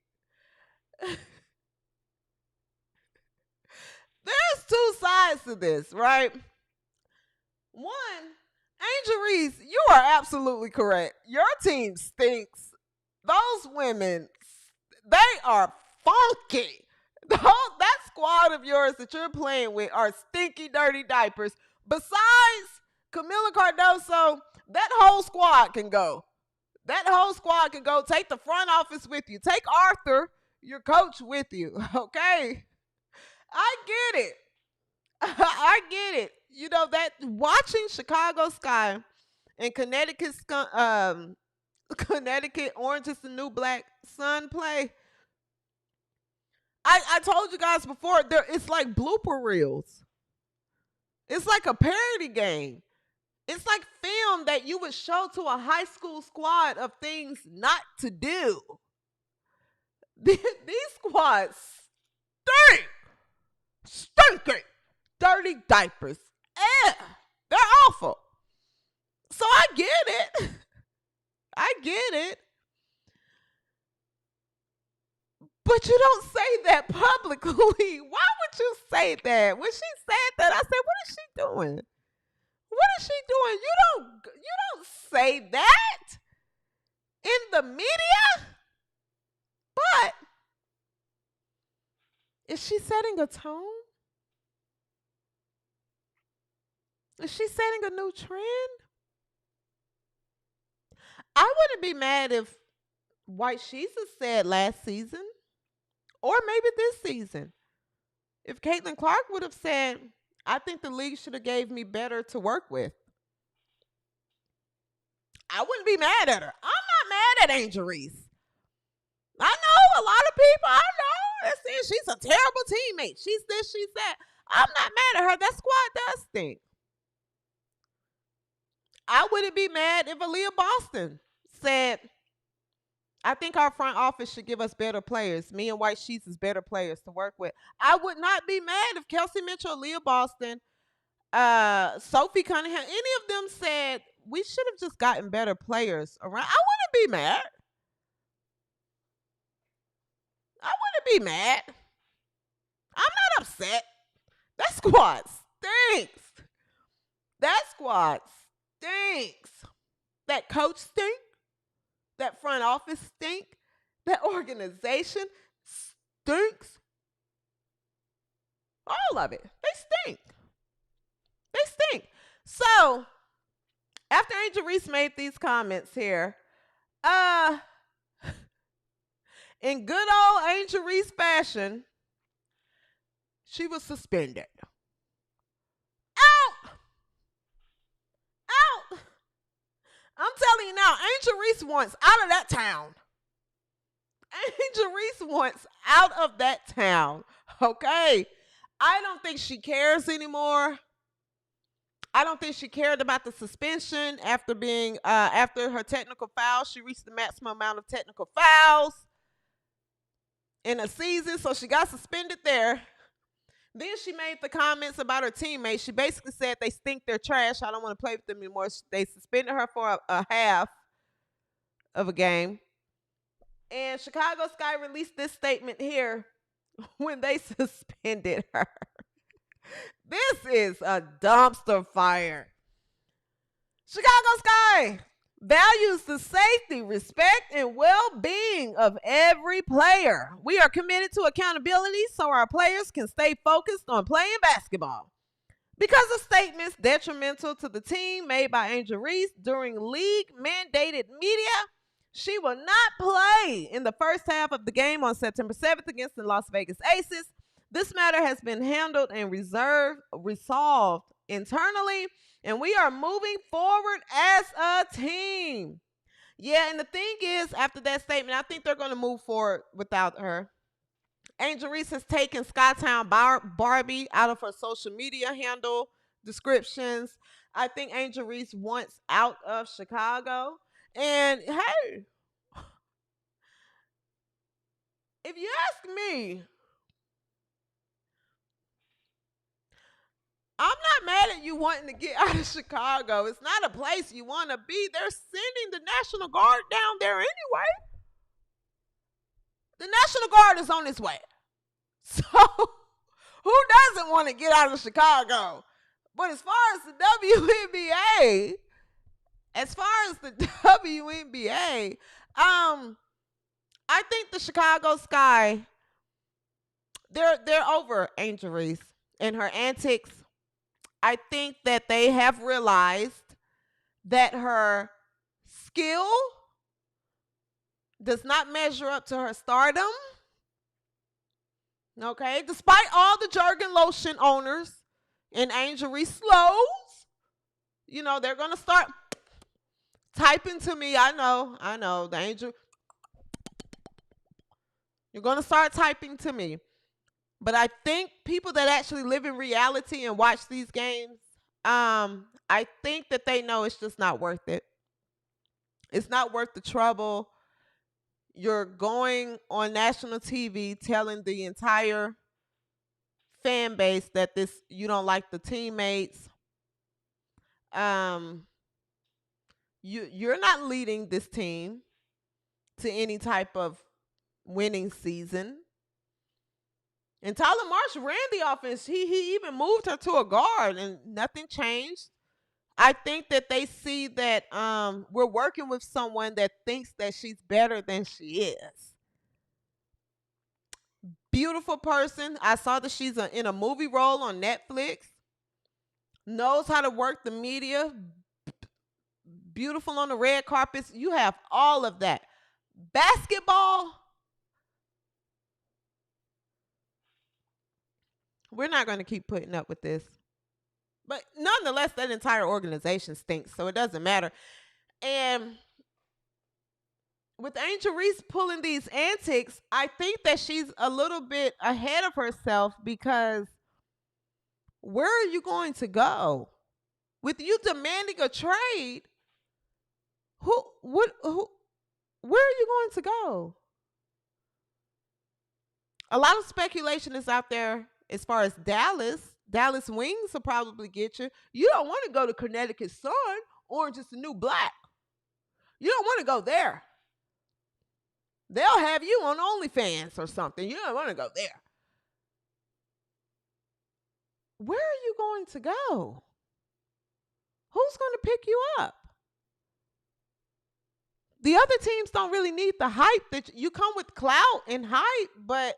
There's 2 sides to this, right? One, Angel Reese, you are absolutely correct. Your team stinks. Those women, they are funky. That squad of yours that you're playing with are stinky, dirty diapers. Besides Camila Cardoso, that whole squad can go. That whole squad can go. Take the front office with you. Take Arthur, your coach, with you. Okay? I get it. I get it. You know, that watching Chicago Sky and Connecticut Orange is the New Black Sun play. I told you guys before, it's like blooper reels. It's like a parody game. It's like film that you would show to a high school squad of things not to do. These squads stink. dirty diapers. They're awful. So I get it. I get it. But you don't say that publicly. Why would you say that? When she said that, I said, what is she doing? What is she doing? You don't say that in the media. But is she setting a tone? Is she setting a new trend? I wouldn't be mad if White Jesus said last season, or maybe this season, if Caitlin Clark would have said, I think the league should have gave me better to work with, I wouldn't be mad at her. I'm not mad at Angel Reese. I know a lot of people, I know, they're saying she's a terrible teammate. She's this, she's that. I'm not mad at her. That squad does stink. I wouldn't be mad if Aaliyah Boston said, I think our front office should give us better players. Me and White Sheets is better players to work with. I would not be mad if Kelsey Mitchell, Aaliyah Boston, Sophie Cunningham, any of them said we should have just gotten better players around. I wouldn't be mad. I wouldn't be mad. I'm not upset. That squad stinks. That squad stinks. That coach stinks. That front office stink. That organization stinks. All of it. They stink. They stink. So, after Angel Reese made these comments here, in good old Angel Reese fashion, she was suspended. Out! Out! I'm telling you now, Angel Reese wants out of that town. Angel Reese wants out of that town. Okay? I don't think she cares anymore. I don't think she cared about the suspension after being after her technical foul. She reached the maximum amount of technical fouls in a season, so she got suspended there. Then she made the comments about her teammates. She basically said they stink, they're trash. I don't want to play with them anymore. They suspended her for a half of a game. And Chicago Sky released this statement here when they suspended her. This is a dumpster fire. Chicago Sky values the safety, respect, and well-being of every player. We are committed to accountability so our players can stay focused on playing basketball. Because of statements detrimental to the team made by Angel Reese during league-mandated media, she will not play in the first half of the game on September 7th against the Las Vegas Aces. This matter has been handled and resolved internally, and we are moving forward as a team. Yeah, and the thing is, after that statement, I think they're going to move forward without her. Angel Reese has taken Skytown Barbie out of her social media handle descriptions. I think Angel Reese wants out of Chicago. And hey, if you ask me, I'm not mad at you wanting to get out of Chicago. It's not a place you want to be. They're sending the National Guard down there anyway. The National Guard is on its way. So, who doesn't want to get out of Chicago? But as far as the WNBA, I think the Chicago Sky, they're over Angel Reese and her antics. I think that they have realized that her skill does not measure up to her stardom. Okay, despite all the Jergen lotion owners and Angel Reese slows, you know, they're going to start typing to me. I know, the Angel. You're going to start typing to me. But I think people that actually live in reality and watch these games, I think that they know it's just not worth it. It's not worth the trouble. You're going on national TV telling the entire fan base that you don't like the teammates. You're not leading this team to any type of winning season. And Tyler Marshall ran the offense. He even moved her to a guard and nothing changed. I think that they see that we're working with someone that thinks that she's better than she is. Beautiful person. I saw that she's in a movie role on Netflix. Knows how to work the media. Beautiful on the red carpets. You have all of that. Basketball, we're not going to keep putting up with this. But nonetheless, that entire organization stinks, so it doesn't matter. And with Angel Reese pulling these antics, I think that she's a little bit ahead of herself, because where are you going to go? With you demanding a trade, where are you going to go? A lot of speculation is out there as far as Dallas. Dallas Wings will probably get you. You don't want to go to Connecticut Sun, Orange is the New Black. You don't want to go there. They'll have you on OnlyFans or something. You don't want to go there. Where are you going to go? Who's going to pick you up? The other teams don't really need the hype. That you come with clout and hype, but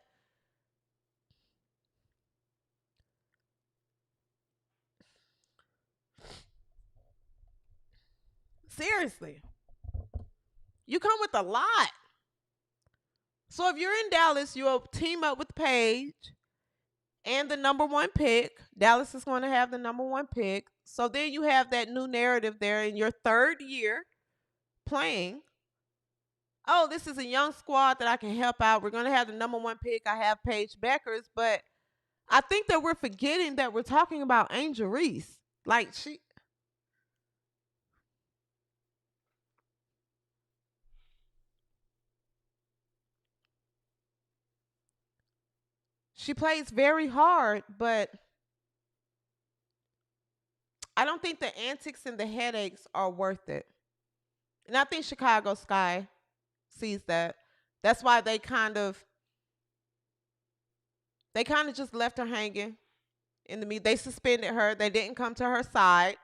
seriously, you come with a lot. So if you're in Dallas, you'll team up with Paige and the number 1 pick. Dallas is going to have the number 1 pick. So then you have that new narrative there in your 3rd year playing. Oh, this is a young squad that I can help out. We're going to have the number 1 pick. I have Paige Beckers. But I think that we're forgetting that we're talking about Angel Reese. Like, she plays very hard, but I don't think the antics and the headaches are worth it. And I think Chicago Sky sees that. That's why they kind of just left her hanging in the meet. They suspended her. They didn't come to her side.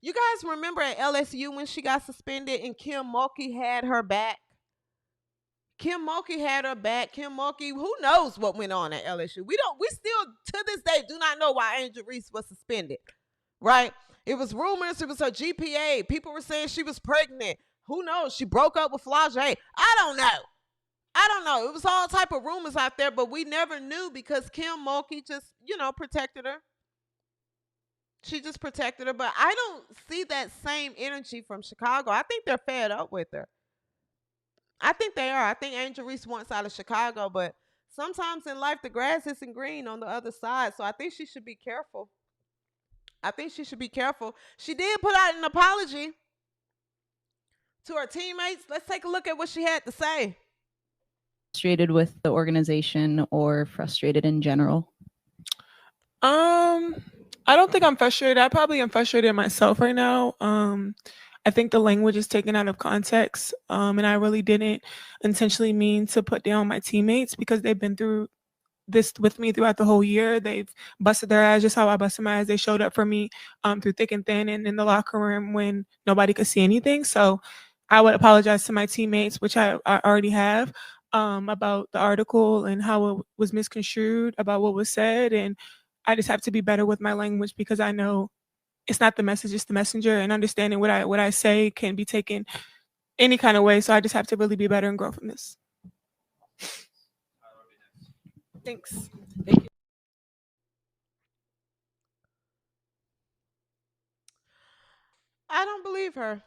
You guys remember at LSU when she got suspended and Kim Mulkey had her back? Kim Mulkey had her back. Kim Mulkey, who knows what went on at LSU? We still to this day do not know why Angel Reese was suspended. Right? It was rumors. It was her GPA. People were saying she was pregnant. Who knows? She broke up with Flau'jae. I don't know. It was all type of rumors out there, but we never knew because Kim Mulkey just, protected her. She just protected her. But I don't see that same energy from Chicago. I think they're fed up with her. I think they are. I think Angel Reese wants out of Chicago, but sometimes in life the grass isn't green on the other side. So I think she should be careful. She did put out an apology to her teammates. Let's take a look at what she had to say. Frustrated with the organization or frustrated in general? I don't think I'm frustrated. I probably am frustrated myself right now. I think the language is taken out of context, and I really didn't intentionally mean to put down my teammates because they've been through this with me throughout the whole year. They've busted their ass just how I busted my ass. They showed up for me through thick and thin and in the locker room when nobody could see anything. So I would apologize to my teammates, which I already have, about the article and how it was misconstrued, about what was said. And I just have to be better with my language because I know it's not the message, it's the messenger, and understanding what I say can be taken any kind of way. So I just have to really be better and grow from this. Thanks. Thank you. I don't believe her.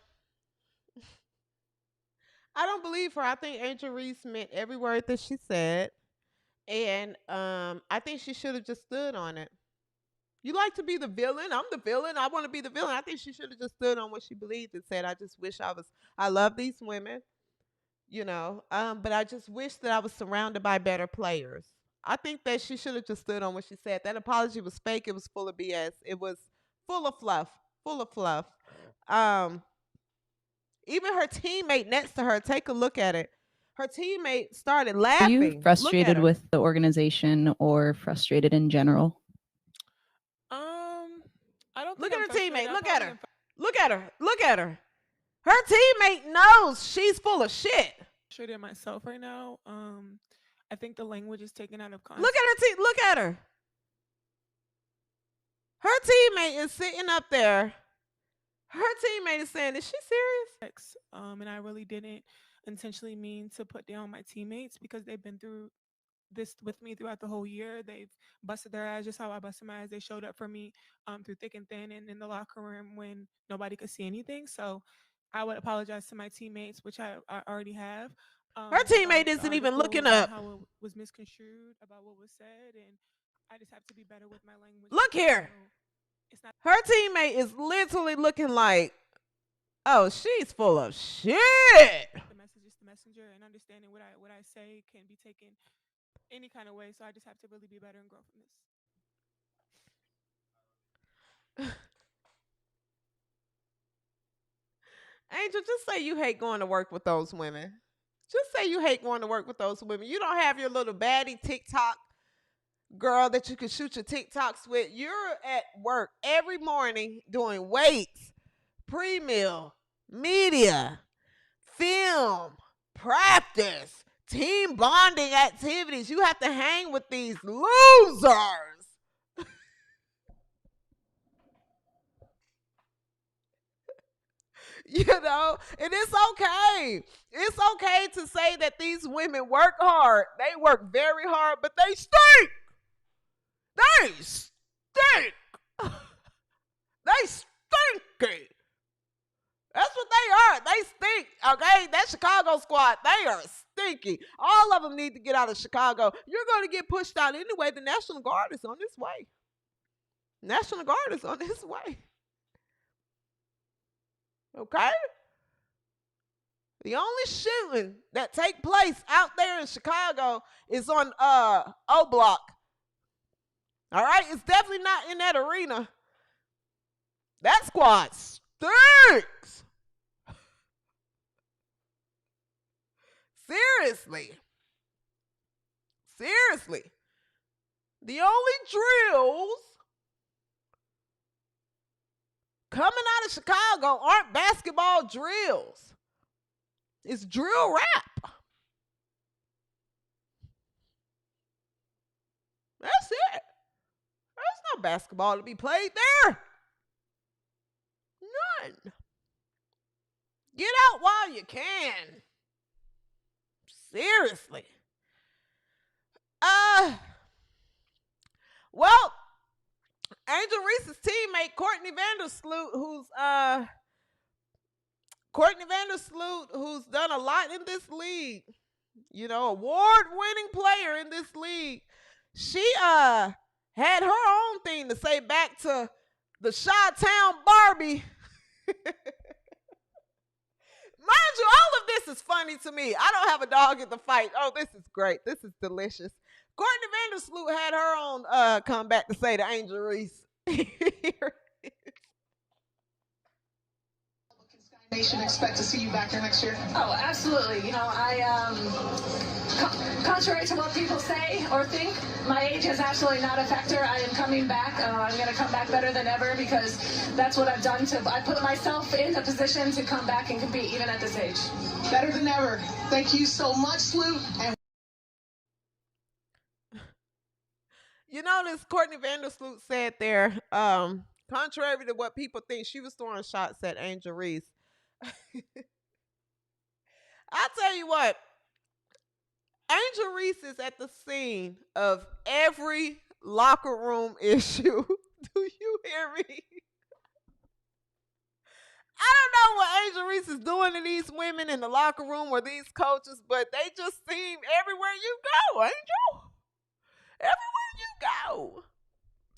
I think Angel Reese meant every word that she said. And I think she should have just stood on it. You like to be the villain. I'm the villain. I want to be the villain. I think she should have just stood on what she believed and said, I just wish I love these women, but I just wish that I was surrounded by better players. I think that she should have just stood on what she said. That apology was fake. It was full of BS. It was full of fluff. Full of fluff. Um, Even her teammate next to her, take a look at it. Her teammate started Are laughing. you Look at frustrated her. with the organization or frustrated in general? I don't Look think at I'm her teammate. frustrated. Look at her. Look at her. Look at her. Her teammate knows she's full of shit. Frustrated myself right now. I think the language is taken out of context. Look at her. Look at her. Her teammate is sitting up there. Her teammate is saying, "Is she serious?" And I really didn't intentionally mean to put down my teammates because they've been through this with me throughout the whole year. They've busted their ass just how I busted my ass. They showed up for me through thick and thin and in the locker room when nobody could see anything. So I would apologize to my teammates, which I already have. Her teammate about the isn't even looking article and up. how it was misconstrued about what was said, and I just have to be better with my language. Look because, here. you know, it's not Her teammate is literally looking like, "Oh, she's full of shit." the message is the messenger, and understanding what I say can be taken any kind of way. So I just have to really be better and grow from this. Angel, just say you hate going to work with those women. Just say you hate going to work with those women. You don't have your little baddie TikTok girl that you can shoot your TikToks with. You're at work every morning doing weights, pre-meal, media, film, practice, team bonding activities. You have to hang with these losers. You know, and it's okay. It's okay to say that these women work hard. They work very hard, but they stink. They stink. They stinky. That's what they are. They stink, okay? That Chicago squad, they are stinky. All of them need to get out of Chicago. You're going to get pushed out anyway. The National Guard is on its way. National Guard is on its way. Okay? The only shooting that take place out there in Chicago is on O Block. All right? It's definitely not in that arena. That squad stinks. Seriously. Seriously. The only drills coming out of Chicago aren't basketball drills. It's drill rap. That's it. There's no basketball to be played there. None. Get out while you can. Seriously. Well, Angel Reese's teammate Courtney Vandersloot, who's done a lot in this league, you know, award-winning player in this league. She had her own thing to say back to the Chi-Town Barbie. Mind you, all of this is funny to me. I don't have a dog in the fight. Oh, this is great. This is delicious. Courtney Vandersloot had her own comeback to say to Angel Reese. Nation expect to see you back here next year? Oh, absolutely. You know, contrary to what people say or think, my age is absolutely not a factor. I am coming back. I'm going to come back better than ever because that's what I've done. I put myself in the position to come back and compete even at this age. Better than ever. Thank you so much, Sloot. And you know, this Courtney Vandersloot said there, contrary to what people think, she was throwing shots at Angel Reese. I'll tell you what, Angel Reese is at the scene of every locker room issue. Do you hear me? I don't know what Angel Reese is doing to these women in the locker room or these coaches, but they just seem everywhere you go, Angel. Everywhere you go.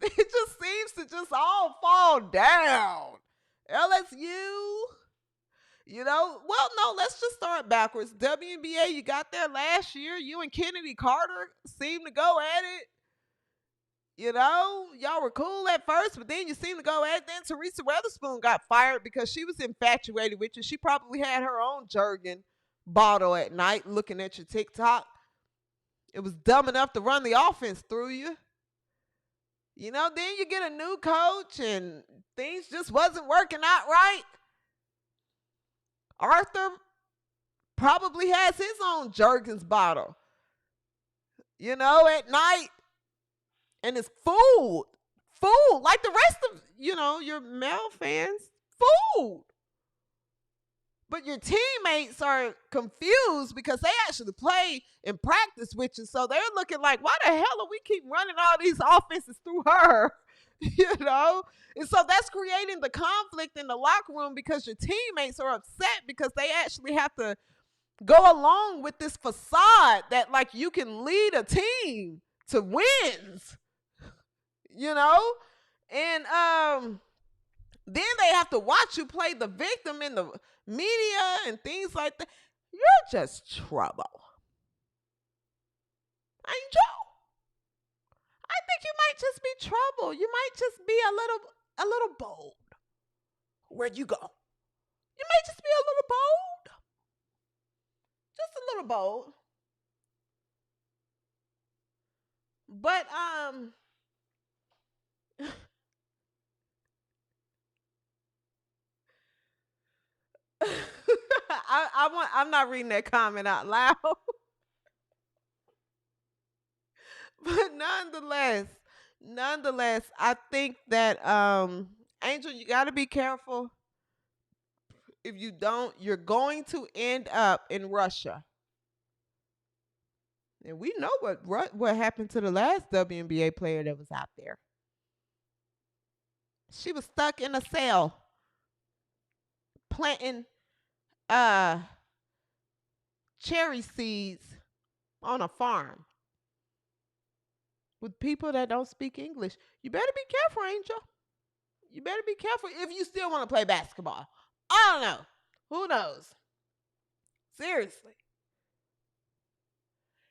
It just seems to just all fall down. LSU, Well, no, let's just start backwards. WNBA, you got there last year. You and Kennedy Carter seemed to go at it. Y'all were cool at first, but then you seemed to go at it. Then Teresa Weatherspoon got fired because she was infatuated with you. She probably had her own Jergen bottle at night looking at your TikTok. It was dumb enough to run the offense through you. Then you get a new coach and things just wasn't working out right. Arthur probably has his own Jergens bottle, at night. And it's food, like the rest of, your male fans, food. But your teammates are confused because they actually play and practice with you. So they're looking like, why the hell do we keep running all these offenses through her? And so that's creating the conflict in the locker room because your teammates are upset because they actually have to go along with this facade that like you can lead a team to wins, and then they have to watch you play the victim in the media and things like that. You're just trouble. Angel, I think you might just be trouble. You might just be a little bold. Where'd you go? You might just be a little bold. Just a little bold. But I'm not reading that comment out loud. But nonetheless, I think that Angel, you got to be careful. If you don't, you're going to end up in Russia. And we know what happened to the last WNBA player that was out there. She was stuck in a cell planting cherry seeds on a farm with people that don't speak English. You better be careful, Angel. You better be careful if you still want to play basketball. I don't know. Who knows? Seriously.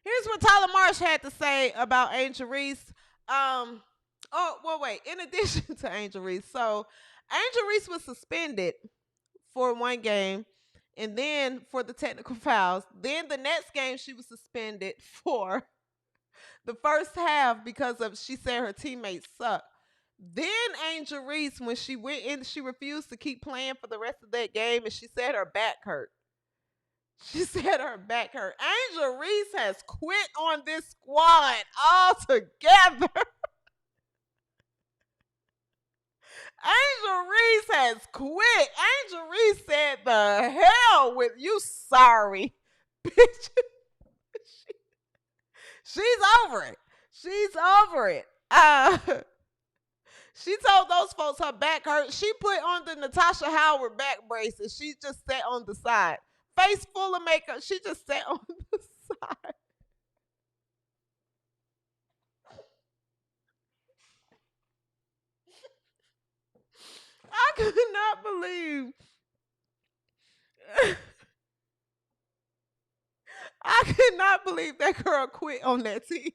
Here's what Tyler Marsh had to say about Angel Reese. In addition to Angel Reese. So Angel Reese was suspended for one game and then for the technical fouls. Then the next game she was suspended for the first half because she said her teammates suck. Then Angel Reese, when she went in, she refused to keep playing for the rest of that game and she said her back hurt. Angel Reese has quit on this squad altogether. Angel Reese has quit. Angel Reese said, the hell with you, sorry. Bitch. She's over it. She told those folks her back hurt. She put on the Natasha Howard back brace and she just sat on the side. Face full of makeup. She just sat on the side. I could not believe. I could not believe that girl quit on that team.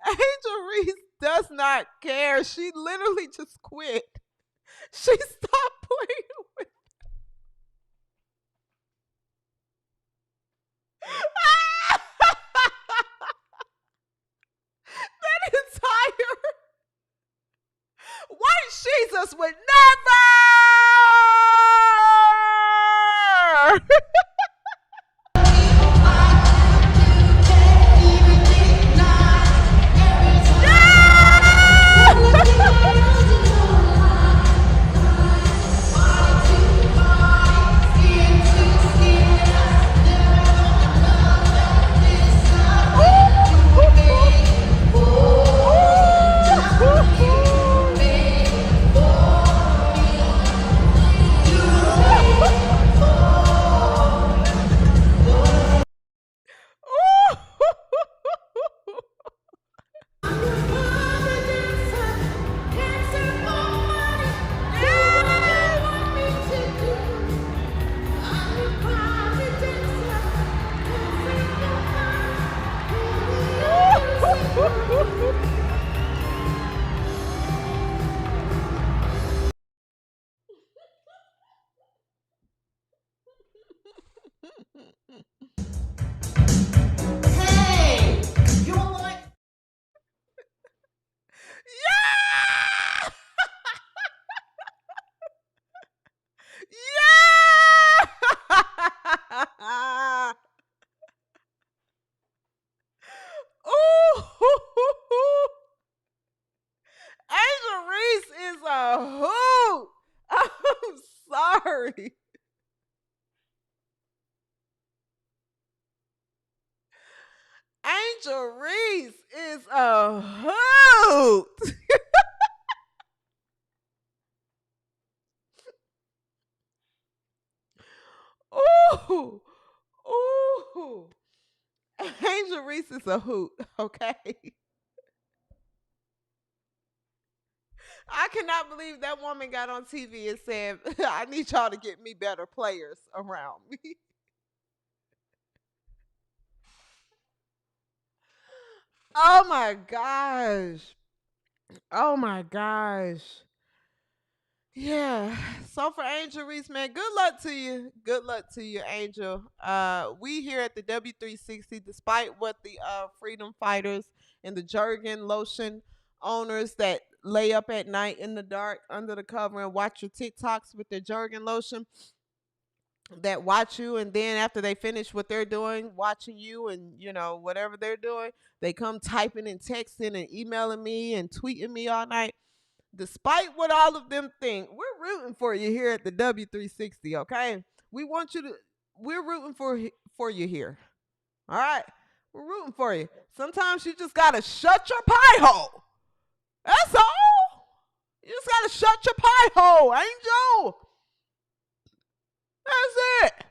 Angel Reese does not care. She literally just quit. She stopped playing with that entire white Jesus would never. sorry. Angel Reese is a hoot. Ooh, ooh. Angel Reese is a hoot. Okay. I cannot believe that woman got on TV and said, "I need y'all to get me better players around me." Oh my gosh. Oh my gosh. Yeah. So for Angel Reese, man, good luck to you. Good luck to you, Angel. We here at the W360, despite what the freedom fighters and the Jergen lotion owners that lay up at night in the dark under the cover and watch your TikToks with their Jergen lotion, that watch you, and then after they finish what they're doing, watching you and whatever they're doing, they come typing and texting and emailing me and tweeting me all night. Despite what all of them think, we're rooting for you here at the W360, okay? We want you to we're rooting for you here. All right? We're rooting for you. Sometimes you just got to shut your pie hole. That's all. You just got to shut your pie hole, Angel. That's it.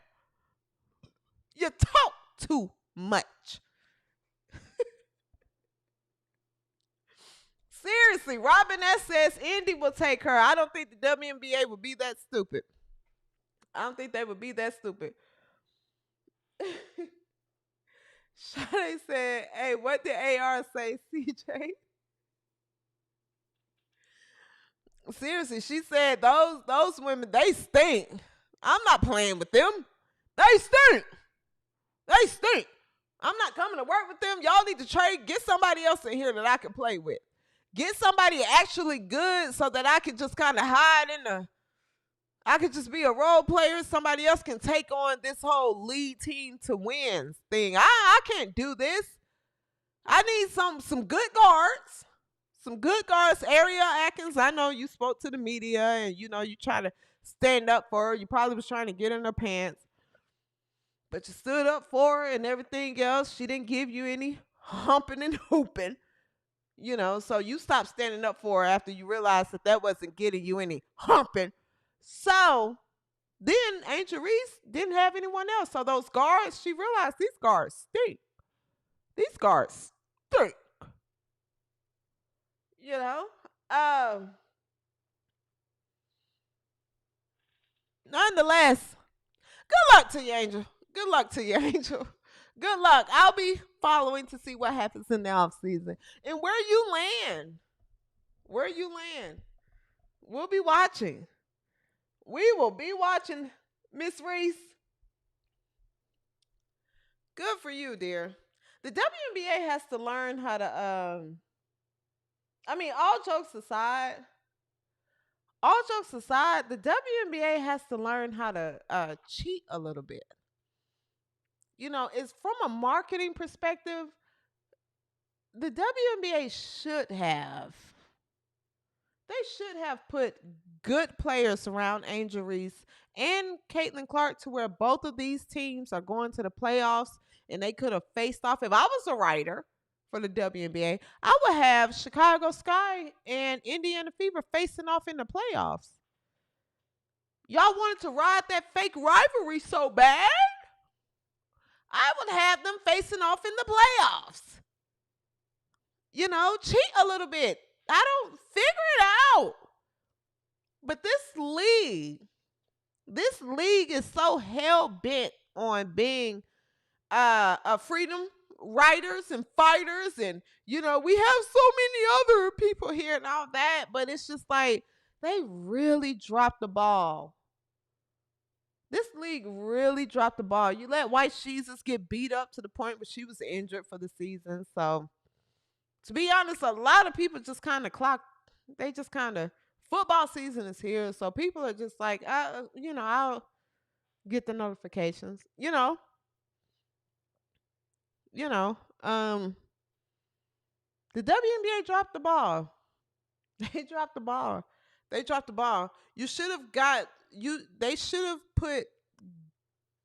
You talk too much. Seriously, Robin S says Indy will take her. I don't think the WNBA would be that stupid. I don't think they would be that stupid. Shade said, "Hey, what did AR say, CJ?" Seriously, she said those women, they stink. I'm not playing with them. They stink. They stink. I'm not coming to work with them. Y'all need to trade. Get somebody else in here that I can play with. Get somebody actually good so that I can just kind of hide I could just be a role player. Somebody else can take on this whole lead team to wins thing. I can't do this. I need some good guards. Some good guards. Ariel Atkins, I know you spoke to the media and you try to stand up for her. You probably was trying to get in her pants. But you stood up for her and everything else. She didn't give you any humping and hooping. So you stopped standing up for her after you realized that wasn't getting you any humping. So then Angel Reese didn't have anyone else. So those guards, she realized these guards stink. These guards stink. Nonetheless, good luck to you, Angel. Good luck to you, Angel. Good luck. I'll be following to see what happens in the off season and where you land. Where you land. We'll be watching. We will be watching, Miss Reese. Good for you, dear. The WNBA has to learn how to all jokes aside, the WNBA has to learn how to cheat a little bit. It's from a marketing perspective, the WNBA should have put good players around Angel Reese and Caitlin Clark to where both of these teams are going to the playoffs, and they could have faced off. If I was a writer for the WNBA, I would have Chicago Sky and Indiana Fever facing off in the playoffs. Y'all wanted to ride that fake rivalry so bad, I would have them facing off in the playoffs. Cheat a little bit. I don't figure it out. But this league is so hell bent on being a freedom writers and fighters, and we have so many other people here and all that, but it's just like they really dropped the ball. This league really dropped the ball. You let White Jesus get beat up to the point where she was injured for the season. So, to be honest, a lot of people just kind of football season is here. So people are just like, I'll get the notifications, the WNBA dropped the ball. They dropped the ball. You should have got they should have put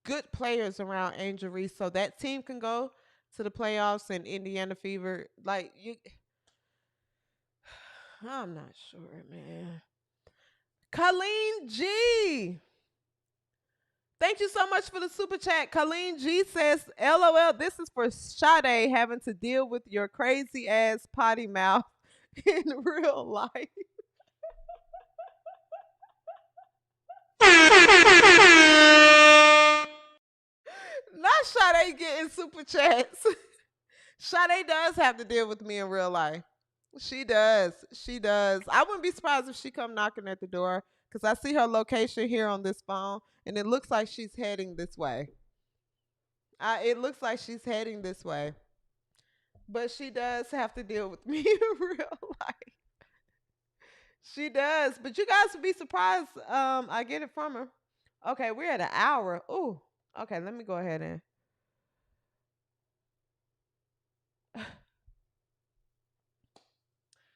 good players around Angel Reese so that team can go to the playoffs and Indiana Fever. Like you, I'm not sure, man. Colleen G. Thank you so much for the super chat. Colleen G says, LOL, this is for Sade having to deal with your crazy ass potty mouth in real life. Not Sade getting super chats. Sade does have to deal with me in real life. She does. She does. I wouldn't be surprised if she come knocking at the door because I see her location here on this phone, and it looks like she's heading this way. It looks like she's heading this way. But she does have to deal with me in real life. She does. But you guys would be surprised. I get it from her. Okay, we're at an hour. Ooh. Okay, let me go ahead and.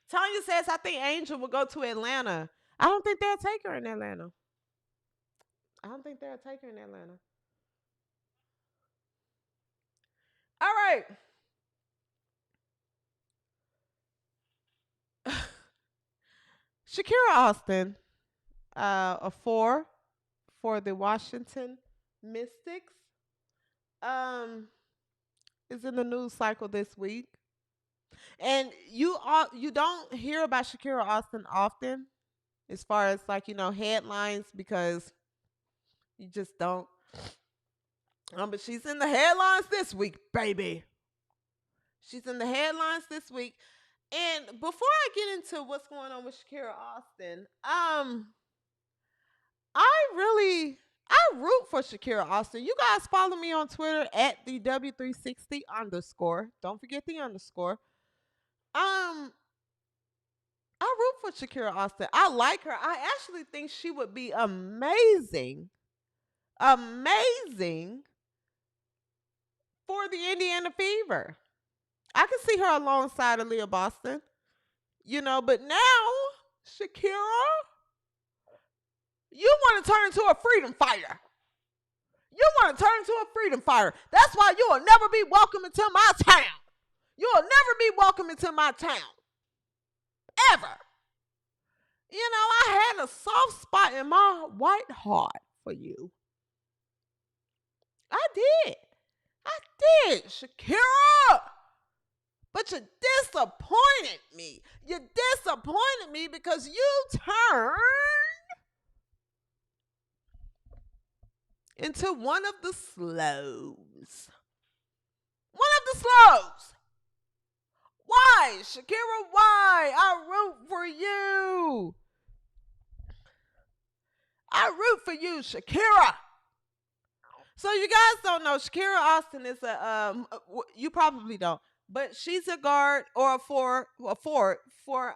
Tanya says, I think Angel will go to Atlanta. I don't think they'll take her in Atlanta. I don't think they'll take her in Atlanta. All right. Shakira Austin, a 4 for the Washington Mystics, is in the news cycle this week. And you don't hear about Shakira Austin often as far as like, headlines because you just don't. But she's in the headlines this week, baby. She's in the headlines this week. And before I get into what's going on with Shakira Austin, I root for Shakira Austin. You guys follow me on Twitter at the W360_. Don't forget the underscore. I root for Shakira Austin. I like her. I actually think she would be amazing for the Indiana Fever. I can see her alongside Aaliyah Boston, but now, Shakira, you want to turn into a freedom fighter. That's why you will never be welcome into my town. You will never be welcome into my town. Ever. I had a soft spot in my white heart for you. I did, Shakira. But you disappointed me. You disappointed me because you turned into one of the slows. Why, Shakira? Why? I root for you. Shakira. So you guys don't know, Shakira Austin is you probably don't, but she's a guard or a forward for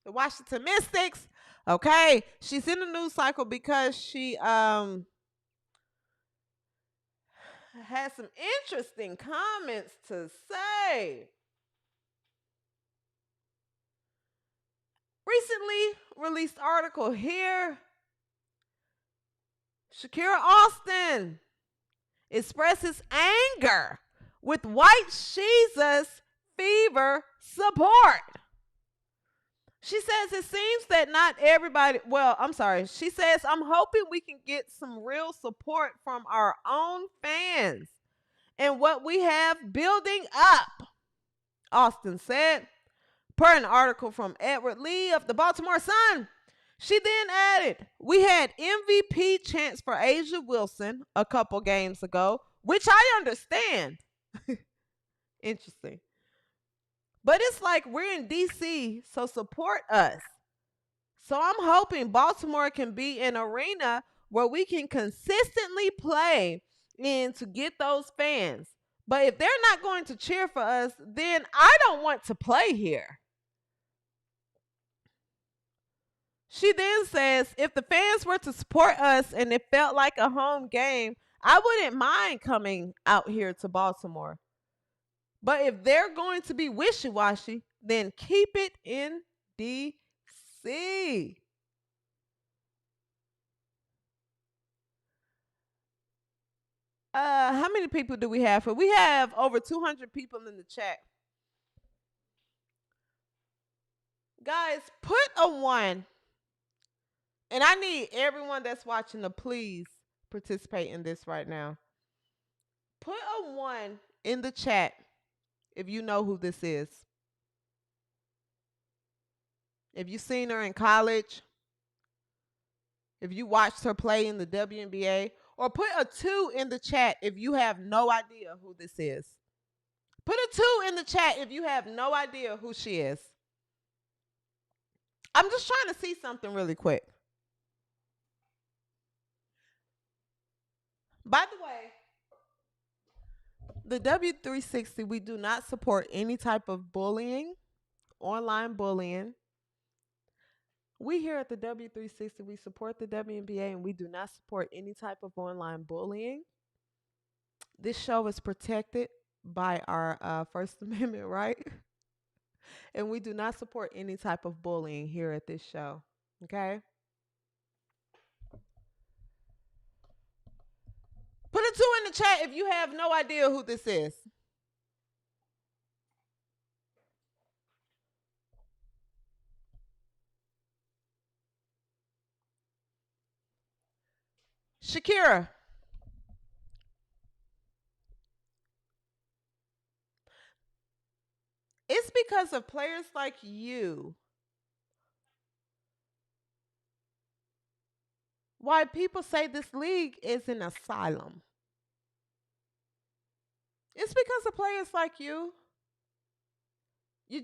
the Washington Mystics. Okay, she's in the news cycle because she has some interesting comments to say. Recently released article here. Shakira Austin expresses anger with White Jesus Fever support. She says it seems that not everybody, she says, I'm hoping we can get some real support from our own fans and what we have building up, Austin said, per an article from Edward Lee of the Baltimore Sun. She then added, we had MVP chants for Asia Wilson a couple games ago, which I understand. Interesting. But it's like we're in D.C., so support us. So I'm hoping Baltimore can be an arena where we can consistently play in to get those fans. But if they're not going to cheer for us, then I don't want to play here. She then says, if the fans were to support us and it felt like a home game, I wouldn't mind coming out here to Baltimore. But if they're going to be wishy-washy, then keep it in D.C. How many people do we have? We have over 200 people in the chat. Guys, put a 1. And I need everyone that's watching to please participate in this right now. Put a 1 in the chat if you know who this is. If you've seen her in college, if you watched her play in the WNBA, or put a 2 in the chat if you have no idea who this is. Put a 2 in the chat if you have no idea who she is. I'm just trying to see something really quick. By the way, the W360, we do not support any type of bullying, online bullying. We here at the W360, we support the WNBA, and we do not support any type of online bullying. This show is protected by our First Amendment right, and we do not support any type of bullying here at this show, okay? Put a 2 in the chat if you have no idea who this is. Shakira. It's because of players like you why people say this league is an asylum. It's because of players like you. You're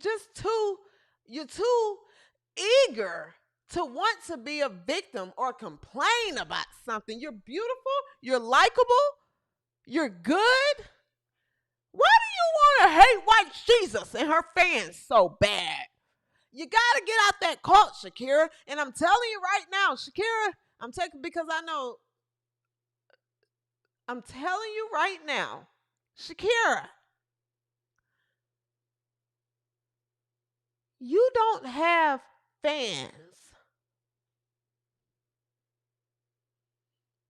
too eager to want to be a victim or complain about something. You're beautiful, you're likable, you're good. Why do you want to hate white Jesus and her fans so bad? You got to get out that cult, Shakira. And I'm telling you right now, Shakira, I'm telling you right now, Shakira, you don't have fans.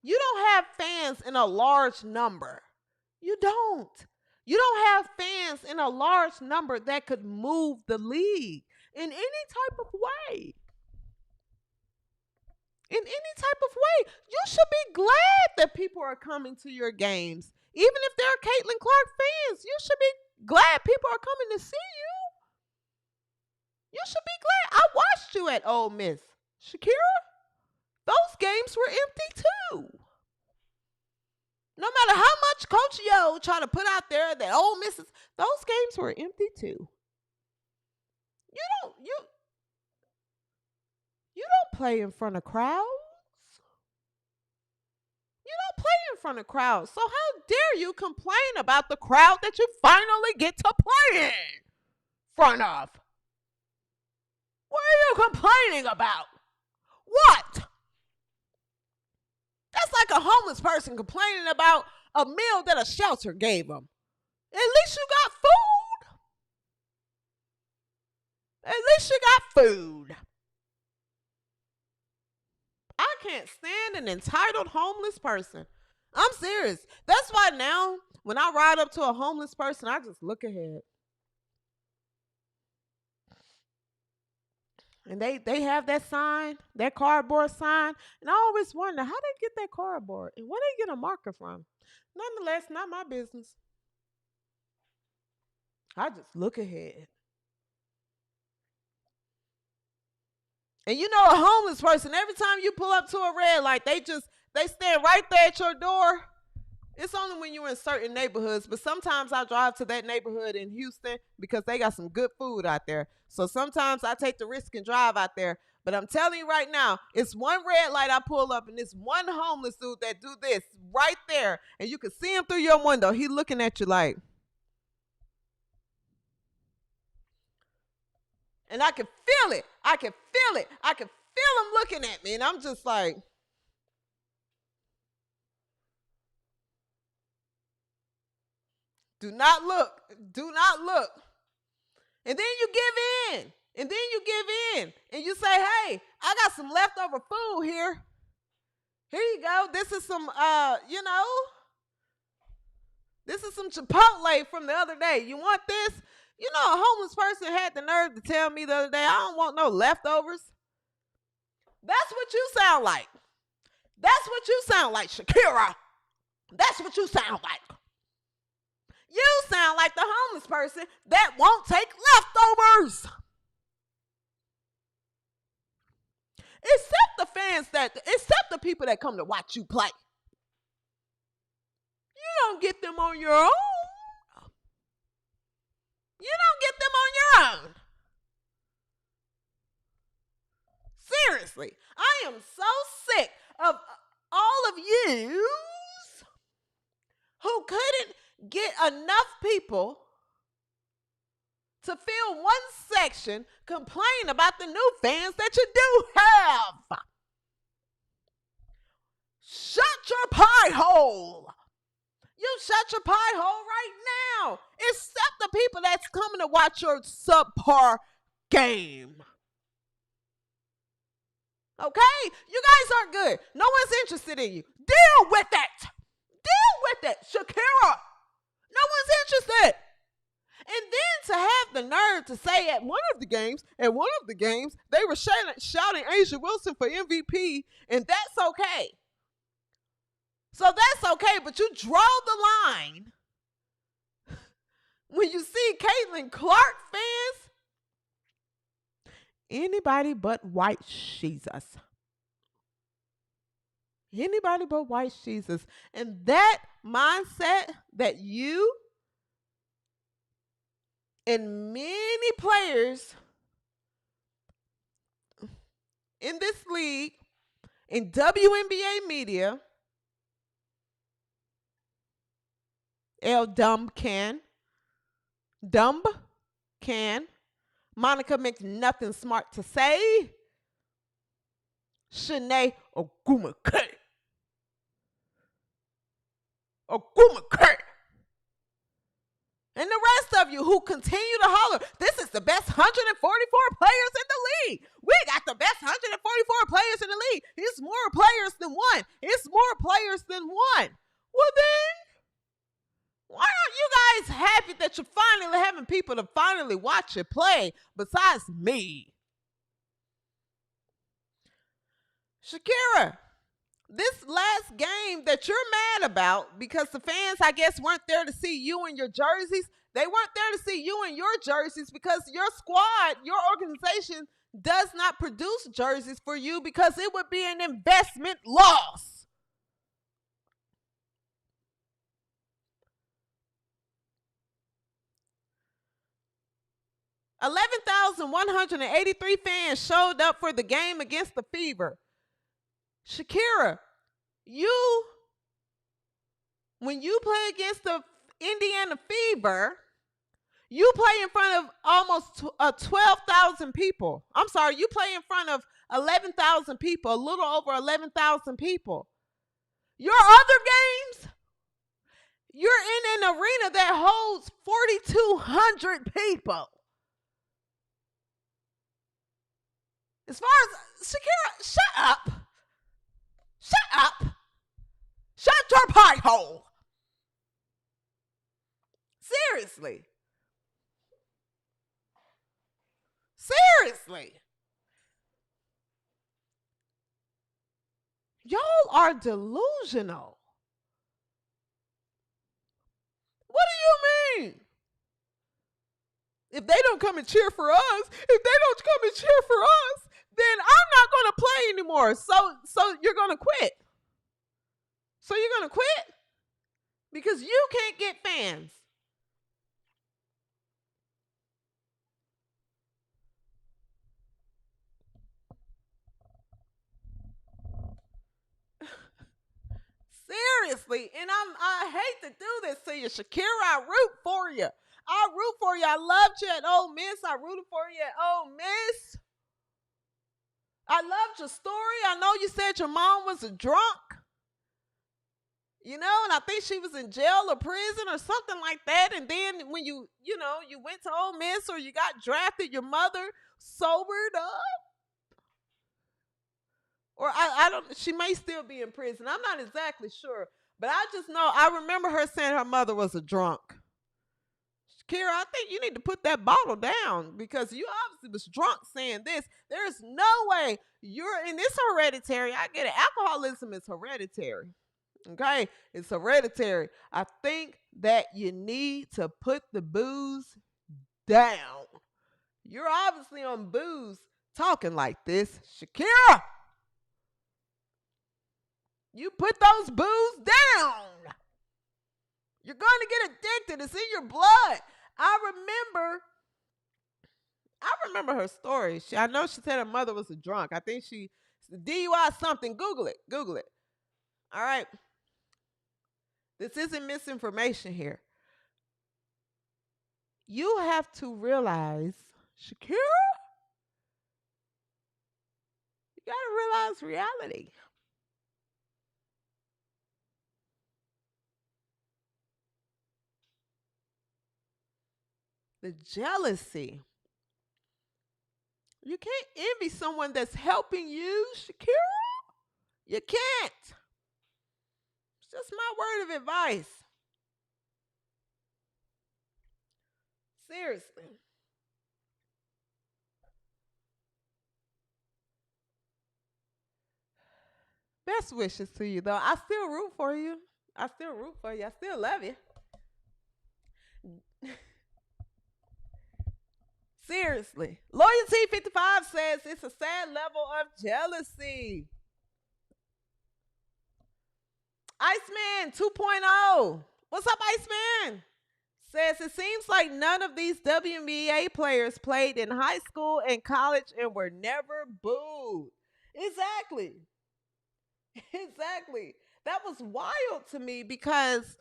You don't have fans in a large number. You don't. You don't have fans in a large number that could move the league in any type of way. In any type of way. You should be glad that people are coming to your games. Even if they're Caitlin Clark fans, you should be glad people are coming to see you. You should be glad. I watched you at Ole Miss. Shakira, those games were empty too. No matter how much Coach Yo trying to put out there that Ole Miss is, those games were empty too. You don't play in front of crowds. You don't play in front of crowds. So how dare you complain about the crowd that you finally get to play in front of? What are you complaining about? What? That's like a homeless person complaining about a meal that a shelter gave them. At least you got food. At least you got food. I can't stand an entitled homeless person. I'm serious. That's why now, when I ride up to a homeless person, I just look ahead. And they have that sign, that cardboard sign. And I always wonder how they get that cardboard and where they get a marker from. Nonetheless, not my business. I just look ahead. And you know, a homeless person, every time you pull up to a red light, they stand right there at your door. It's only when you're in certain neighborhoods, but sometimes I drive to that neighborhood in Houston because they got some good food out there. So sometimes I take the risk and drive out there. But I'm telling you right now, it's one red light I pull up and it's one homeless dude that do this right there. And you can see him through your window. He looking at you like. And I can feel it. I can feel it. I can feel him looking at me. And I'm just like. Do not look. Do not look. And then you give in. And then you give in. And you say, hey, I got some leftover food here. Here you go. This is some, This is some Chipotle from the other day. You want this? You know, a homeless person had the nerve to tell me the other day, I don't want no leftovers. That's what you sound like. That's what you sound like, Shakira. That's what you sound like. You sound like the homeless person that won't take leftovers. Except the people that come to watch you play. You don't get them on your own. You don't get them on your own. Seriously, I am so sick of all of you who couldn't get enough people to fill one section complain about the new fans that you do have. Shut your pie hole. You shut your pie hole right now. Except the people that's coming to watch your subpar game. Okay? You guys aren't good. No one's interested in you. Deal with it. Deal with it, Shakira. No one's interested. And then to have the nerve to say at one of the games, they were shouting Asia Wilson for MVP, and that's okay. So that's okay, but you draw the line when you see Caitlin Clark fans, anybody but white Jesus. Anybody but white Jesus. And that mindset that you and many players in this league, in WNBA media, Dumb can, Monica makes nothing smart to say, Shanae Ogumake. And the rest of you who continue to holler, this is the best 144 players in the league. We got the best 144 players in the league. It's more players than one. It's more players than one. Well then, why aren't you guys happy that you're finally having people to finally watch you play besides me? Shakira, this last game that you're mad about because the fans, I guess, weren't there to see you in your jerseys. They weren't there to see you in your jerseys because your squad, your organization does not produce jerseys for you because it would be an investment loss. $11,183 fans showed up for the game against the Fever. Shakira, when you play against the Indiana Fever, you play in front of almost 12,000 people. I'm sorry, you play in front of 11,000 people, a little over 11,000 people. Your other games, you're in an arena that holds 4,200 people. As far as Shakira, shut up. Shut up. Shut your pie hole. Seriously. Seriously. Y'all are delusional. What do you mean? If they don't come and cheer for us, then I'm not going to play anymore. So you're going to quit. So you're going to quit? Because you can't get fans. Seriously, and I hate to do this to you, Shakira. I root for you. I loved you at Ole Miss. I rooted for you at Ole Miss. I loved your story. I know you said your mom was a drunk. You know, and I think she was in jail or prison or something like that. And then when you went to Ole Miss or you got drafted, your mother sobered up. Or I don't, she may still be in prison. I'm not exactly sure. But I just know, I remember her saying her mother was a drunk. Shakira, I think you need to put that bottle down because you obviously was drunk saying this. There's no way and it's hereditary. I get it. Alcoholism is hereditary. Okay? It's hereditary. I think that you need to put the booze down. You're obviously on booze talking like this. Shakira, you put those booze down. You're going to get addicted. It's in your blood. I remember her story. I know she said her mother was a drunk. I think she DUI something. Google it. All right. This isn't misinformation here. You have to realize, Shakira, you got to realize reality. The jealousy. You can't envy someone that's helping you, Shakira. You can't. It's just my word of advice. Seriously. Best wishes to you, though. I still root for you. I still love you. Seriously. Loyalty 55 says it's a sad level of jealousy. Iceman 2.0. What's up, Iceman? Says it seems like none of these WNBA players played in high school and college and were never booed. Exactly. That was wild to me because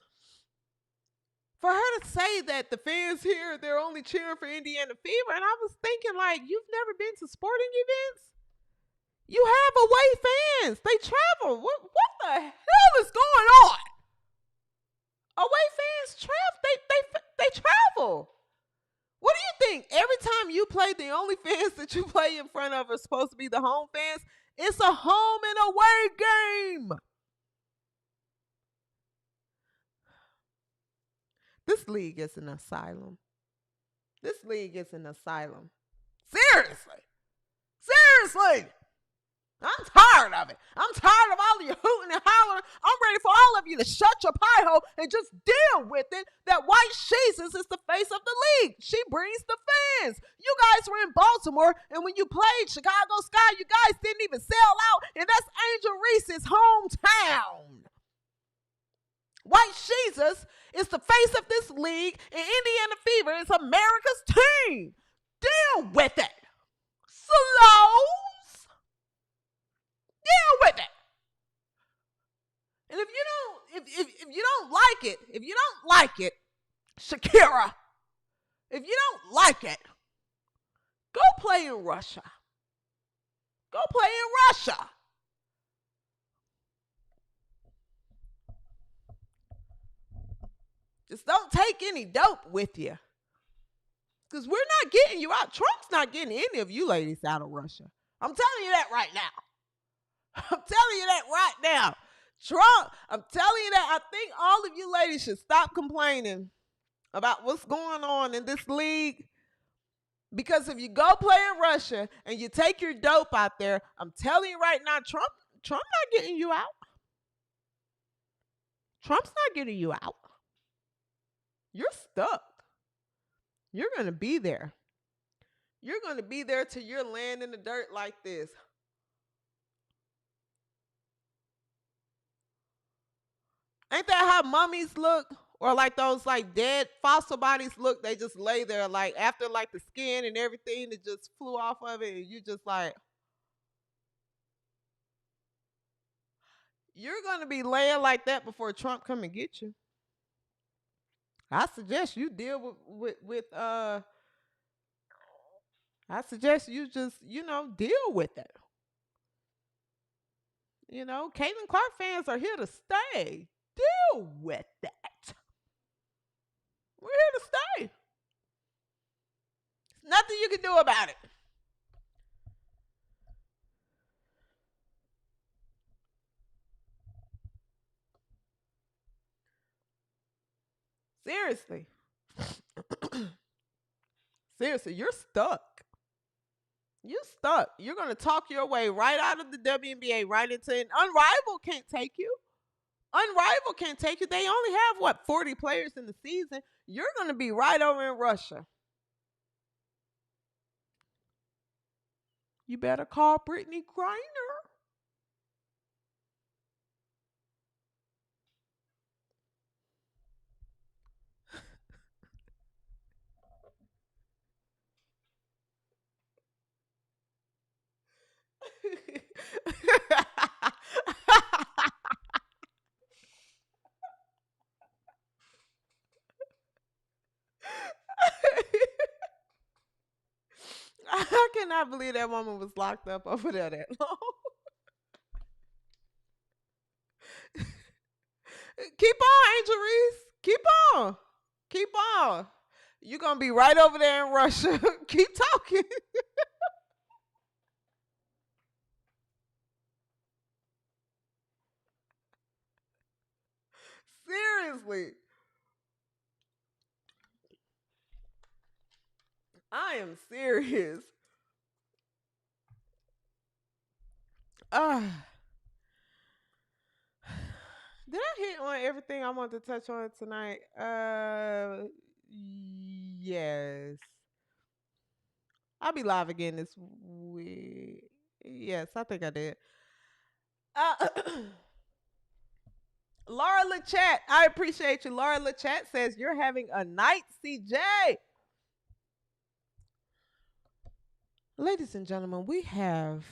for her to say that the fans here, they're only cheering for Indiana Fever, and I was thinking, like, you've never been to sporting events? You have away fans. They travel. What the hell is going on? Away fans travel. They travel. What do you think? Every time you play, the only fans that you play in front of are supposed to be the home fans. It's a home and away game. This league is an asylum. Seriously. I'm tired of it. I'm tired of all of you hooting and hollering. I'm ready for all of you to shut your pie hole and just deal with it. That White Jesus is the face of the league. She brings the fans. You guys were in Baltimore, and when you played Chicago Sky, you guys didn't even sell out, and that's Angel Reese's hometown. White Jesus is the face of this league, and Indiana Fever is America's team. Deal with it. Slows. Deal with it. And if you don't like it, Shakira, if you don't like it, go play in Russia. Just don't take any dope with you. Because we're not getting you out. Trump's not getting any of you ladies out of Russia. I'm telling you that right now. Trump, I'm telling you that. I think all of you ladies should stop complaining about what's going on in this league. Because if you go play in Russia and you take your dope out there, I'm telling you right now, Trump not getting you out. Trump's not getting you out. You're stuck. You're going to be there. You're going to be there till you're laying in the dirt like this. Ain't that how mummies look? Or like those like dead fossil bodies look? They just lay there like after like the skin and everything that just flew off of it. And you just like, you're going to be laying like that before Trump come and get you. I suggest you deal with I suggest you just, deal with it. Caitlin Clark fans are here to stay. Deal with that. We're here to stay. There's nothing you can do about it. Seriously. Seriously, you're stuck. You're stuck. You're going to talk your way right out of the WNBA, right into an Unrivaled can't take you. Unrivaled can't take you. They only have, what, 40 players in the season. You're going to be right over in Russia. You better call Brittany Griner. I cannot believe that woman was locked up over there that long. Keep on, Angel Reese. Keep on. Keep on. You're going to be right over there in Russia. Keep talking. Seriously. I am serious. Uh, did I hit on everything I wanted to touch on tonight? Yes. I'll be live again this week. Yes, I think I did. Uh, Laura LeChat, I appreciate you. Laura LeChat says you're having a night, CJ. Ladies and gentlemen, we have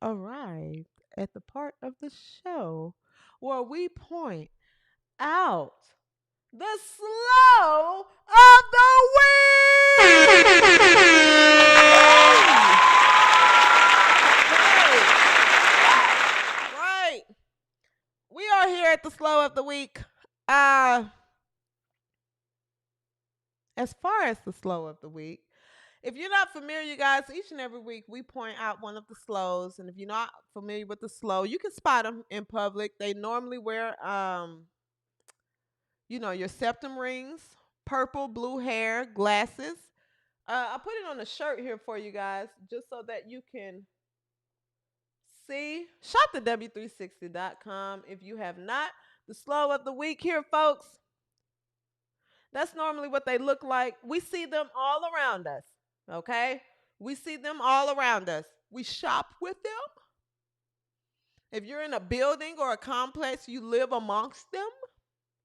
arrived at the part of the show where we point out the slow of the week. Right. We are here at the slow of the week. As far as the slow of the week, if you're not familiar, you guys, each and every week we point out one of the slows. And if you're not familiar with the slow, you can spot them in public. They normally wear, your septum rings, purple, blue hair, glasses. I put it on a shirt here for you guys just so that you can see. Shop the W360.com if you have not. The slow of the week here, folks. That's normally what they look like. We see them all around us. Okay? We see them all around us. We shop with them. If you're in a building or a complex, you live amongst them.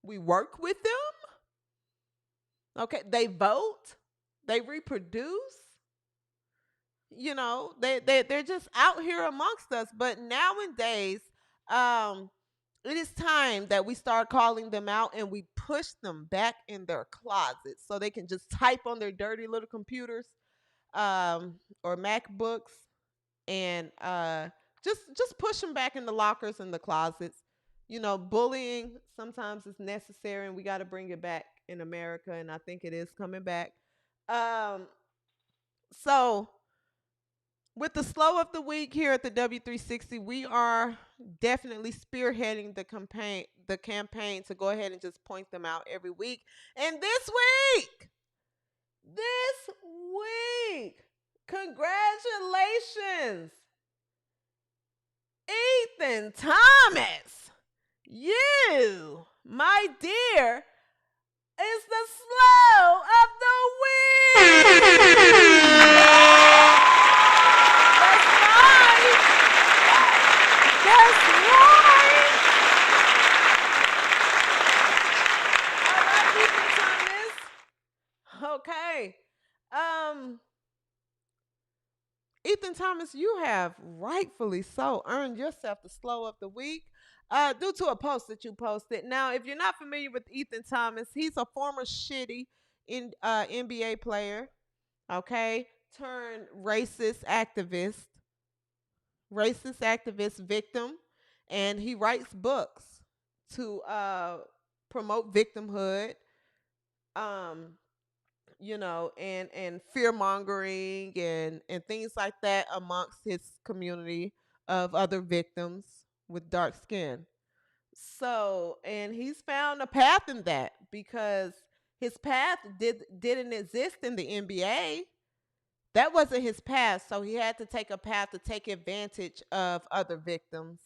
We work with them. Okay? They vote. They reproduce. They're just out here amongst us. But nowadays, it is time that we start calling them out and we push them back in their closets so they can just type on their dirty little computers or MacBooks and just push them back in the lockers and the closets. Bullying sometimes is necessary and we got to bring it back in America, and I think it is coming back. So with the slow of the week here at the W360, we are definitely spearheading the campaign to go ahead and just point them out every week. And this week, congratulations, Ethan Thomas. You, my dear, is the slow of the week. That's right. All right, Ethan Thomas. Okay. Ethan Thomas, you have rightfully so earned yourself the slow of the week due to a post that you posted. Now, if you're not familiar with Ethan Thomas, he's a former shitty NBA player, okay, turned racist activist victim, and he writes books to promote victimhood, and fear mongering and things like that amongst his community of other victims with dark skin. So, and he's found a path in that because His path didn't exist in the NBA. That wasn't his path, so he had to take a path to take advantage of other victims,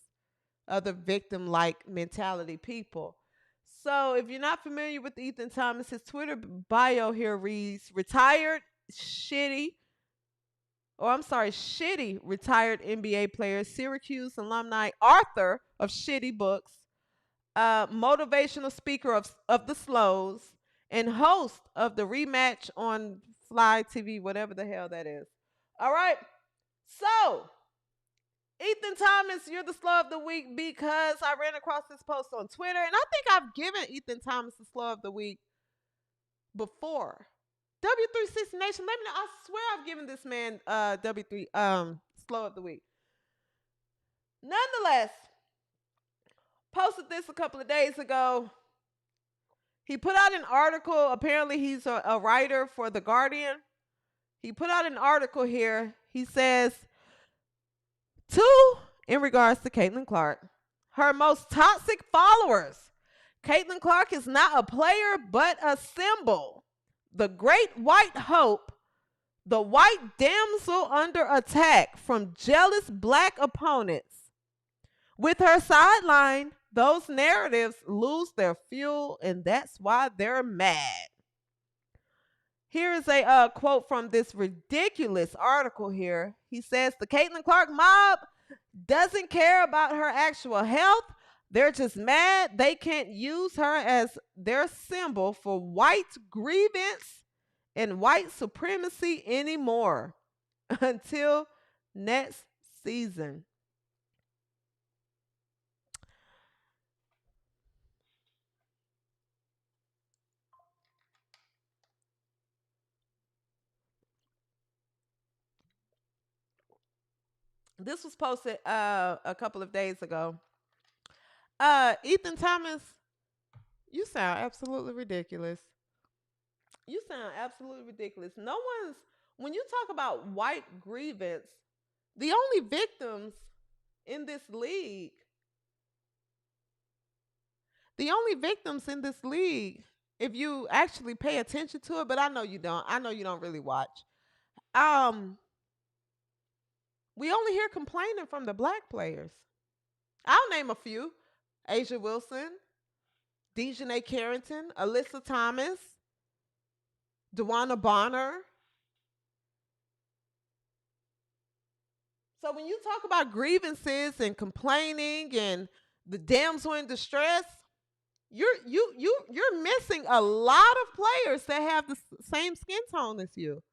other victim-like mentality people. So if you're not familiar with Ethan Thomas, his Twitter bio here reads, shitty retired NBA player, Syracuse alumni, author of shitty books, motivational speaker of the Slows, and host of the rematch on Fly TV, whatever the hell that is. All right. So, Ethan Thomas, you're the slow of the week because I ran across this post on Twitter, and I think I've given Ethan Thomas the slow of the week before. W360 Nation, let me know. I swear I've given this man W3 slow of the week. Nonetheless, posted this a couple of days ago. He put out an article. Apparently, he's a writer for The Guardian. He put out an article here. He says, in regards to Caitlin Clark, her most toxic followers. Caitlin Clark is not a player, but a symbol. The great white hope, the white damsel under attack from jealous black opponents. With her sideline, those narratives lose their fuel, and that's why they're mad. Here is a quote from this ridiculous article here. He says, the Caitlin Clark mob doesn't care about her actual health. They're just mad they can't use her as their symbol for white grievance and white supremacy anymore until next season. This was posted a couple of days ago. Ethan Thomas, you sound absolutely ridiculous. You sound absolutely ridiculous. When you talk about white grievance, the only victims in this league, if you actually pay attention to it, but I know you don't. I know you don't really watch. We only hear complaining from the black players. I'll name a few. Asia Wilson, Dejanay Carrington, Alyssa Thomas, DeWanna Bonner. So when you talk about grievances and complaining and the damsel in distress, you're missing a lot of players that have the same skin tone as you.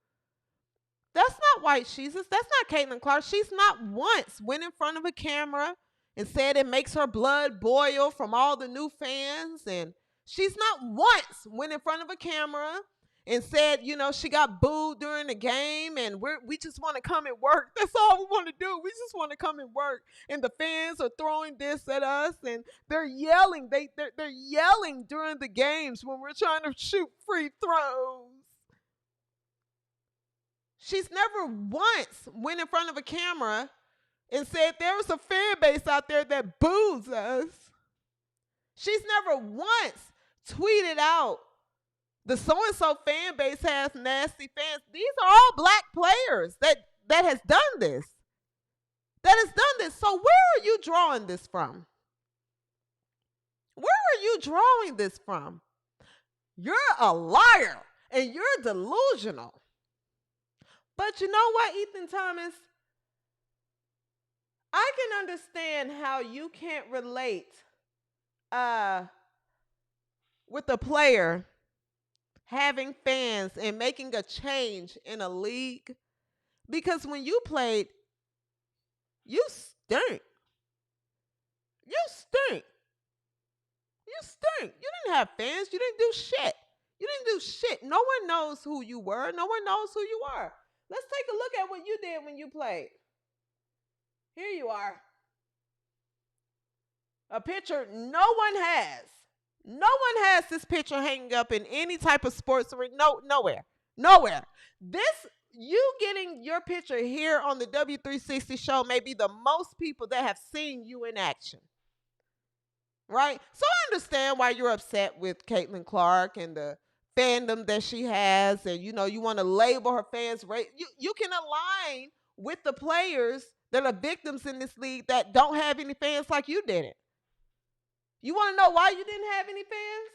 That's not white Jesus. That's not Caitlin Clark. She's not once went in front of a camera and said it makes her blood boil from all the new fans. And she's not once went in front of a camera and said, she got booed during the game and we just want to come and work. That's all we want to do. We just want to come and work. And the fans are throwing this at us and they're yelling. They're yelling during the games when we're trying to shoot free throws. She's never once went in front of a camera and said there's a fan base out there that boos us. She's never once tweeted out the so-and-so fan base has nasty fans. These are all black players that has done this. So where are you drawing this from? Where are you drawing this from? You're a liar and you're delusional. But you know what, Ethan Thomas? I can understand how you can't relate with a player having fans and making a change in a league. Because when you played, you stink. You stink. You didn't have fans. You didn't do shit. No one knows who you were. No one knows who you are. Let's take a look at what you did when you played. Here you are. A picture no one has. No one has this picture hanging up in any type of sports ring. Nowhere. You getting your picture here on the W360 show may be the most people that have seen you in action. Right? So I understand why you're upset with Caitlin Clark and the fandom that she has, and you want to label her fans you can align with the players that are victims in this league that don't have any fans like you didn't. You want to know why you didn't have any fans?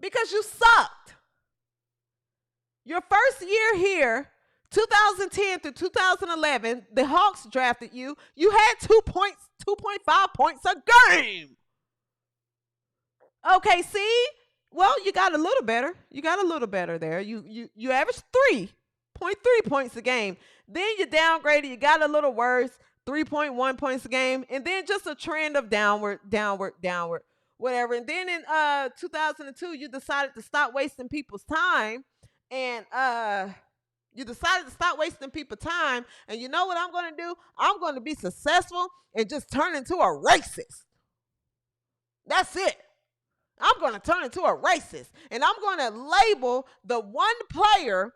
Because you sucked. Your first year here, 2010 through 2011, the Hawks drafted you. You had 2.5 points a game. Okay, see? Well, you got a little better. You got a little better there. You averaged 3.3 points a game. Then you downgraded. You got a little worse, 3.1 points a game. And then just a trend of downward, whatever. And then in 2002, you decided to stop wasting people's time. And you decided to stop wasting people's time. And you know what I'm going to do? I'm going to be successful and just turn into a racist. That's it. I'm going to turn into a racist. And I'm going to label the one player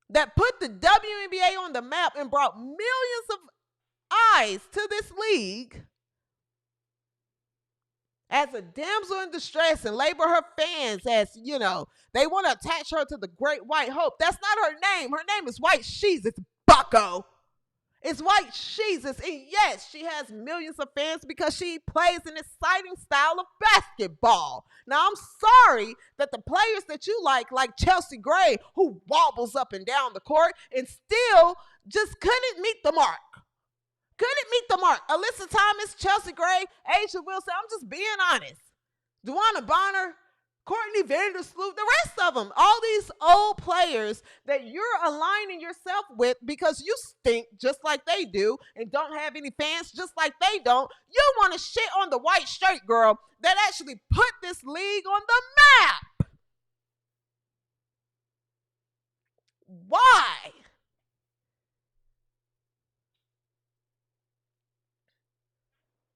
that put the WNBA on the map and brought millions of eyes to this league as a damsel in distress, and label her fans as, they want to attach her to the Great White Hope. That's not her name. Her name is White Jesus, bucko. It's White Jesus. And yes, she has millions of fans because she plays an exciting style of basketball. Now, I'm sorry that the players that you like Chelsea Gray, who wobbles up and down the court and still just couldn't meet the mark. Alyssa Thomas, Chelsea Gray, Asia Wilson, I'm just being honest. Duana Bonner, Courtney Vandersloot, the rest of them, all these old players that you're aligning yourself with because you stink just like they do and don't have any fans just like they don't. You want to shit on the white straight girl that actually put this league on the map. Why?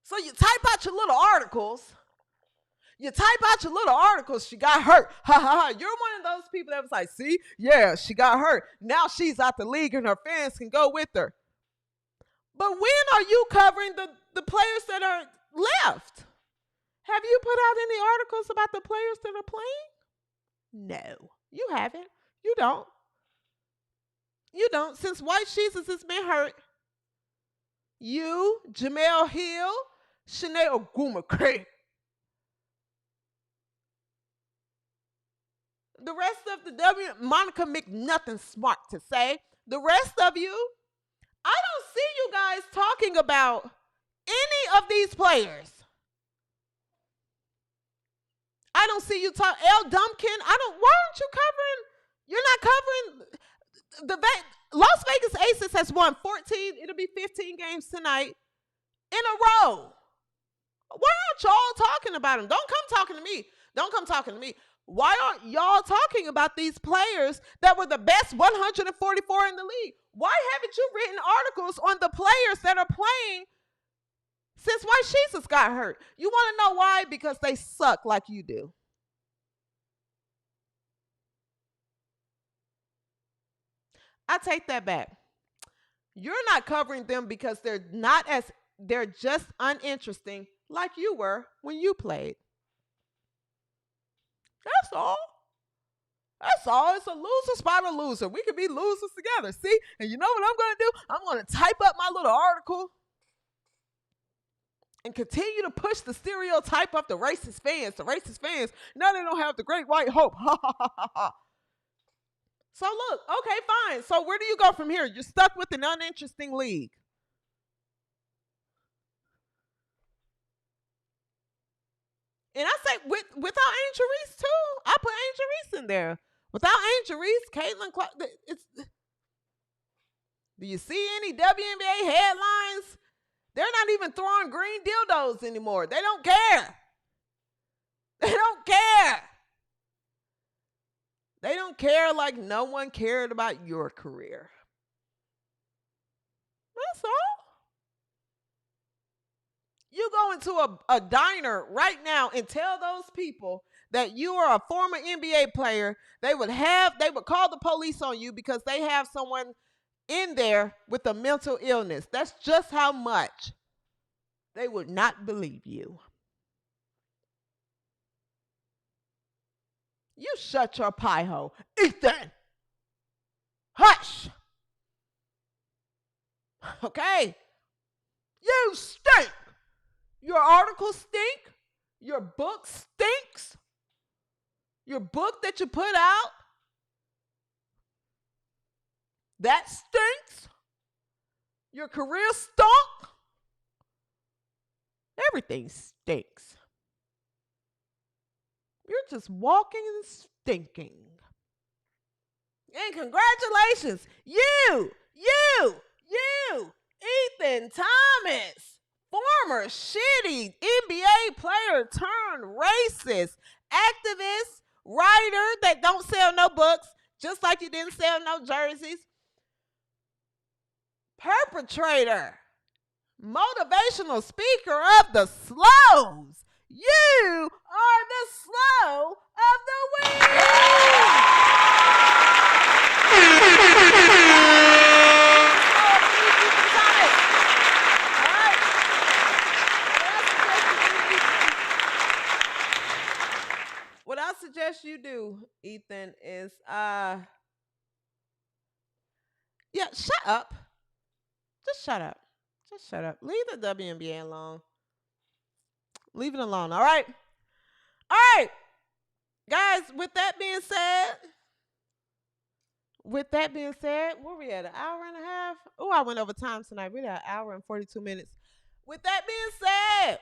So you type out your little articles. She got hurt. Ha ha ha. You're one of those people that was like, see, yeah, she got hurt. Now she's out the league and her fans can go with her. But when are you covering the players that are left? Have you put out any articles about the players that are playing? No, you haven't. You don't. Since White Jesus has been hurt, you, Jamel Hill, Shanae Ogumake, the rest of the Monica McNothing smart to say, the rest of you, I don't see you guys talking about any of these players. I don't see you talk. Elle Dumpkin, why aren't you covering? You're not covering Las Vegas Aces has won 14, it'll be 15 games tonight in a row. Why aren't y'all talking about them? Don't come talking to me. Why aren't y'all talking about these players that were the best 144 in the league? Why haven't you written articles on the players that are playing since White Jesus got hurt? You want to know why? Because they suck like you do. I take that back. You're not covering them because they're just uninteresting like you were when you played. That's all. It's a loser spot a loser. We could be losers together. See? And you know what I'm going to do? I'm going to type up my little article and continue to push the stereotype of the racist fans. Now they don't have the Great White Hope. Ha ha ha ha ha. So look, okay, fine. So where do you go from here? You're stuck with an uninteresting league. And I say without Angel Reese too. I put Angel Reese in there. Without Angel Reese, Caitlin Clark, do you see any WNBA headlines? They're not even throwing green dildos anymore. They don't care. They don't care like no one cared about your career. That's all. You go into a diner right now and tell those people that you are a former NBA player, they would call the police on you because they have someone in there with a mental illness. That's just how much they would not believe you. You shut your pie hole. Ethan. Hush. Okay. You stink. Your articles stink. Your book stinks. Your book that you put out, that stinks. Your career stunk. Everything stinks. You're just walking and stinking. And congratulations, you, Ethan Thomas, former shitty NBA player turned racist, activist, writer that don't sell no books, just like you didn't sell no jerseys, perpetrator, motivational speaker of the slows. You are the slow of the week. What I suggest you do, Ethan, is shut up. Just shut up. Just shut up. Leave the WNBA alone. Leave it alone, all right? All right. Guys, with that being said, where we at? An hour and a half? Oh, I went over time tonight. We're at an hour and 42 minutes. With that being said,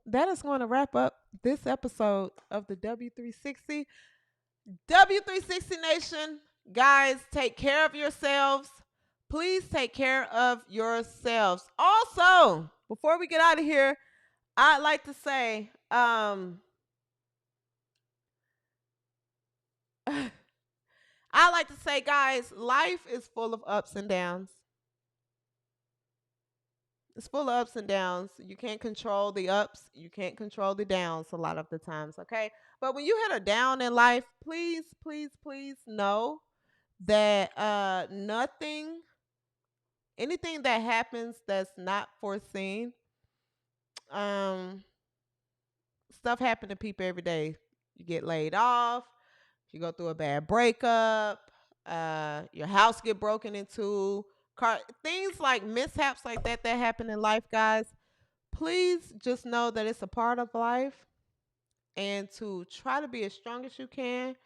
that is going to wrap up this episode of the W360. W360 Nation, guys, take care of yourselves. Please take care of yourselves. Also, before we get out of here, I'd like to say, guys, life is full of ups and downs. It's full of ups and downs. You can't control the ups. You can't control the downs a lot of the times, okay? But when you hit a down in life, please, please, please know that anything that happens that's not foreseen, stuff happen to people every day. You get laid off. You go through a bad breakup. Your house get broken into. Things like mishaps like that happen in life, guys. Please just know that it's a part of life, and to try to be as strong as you can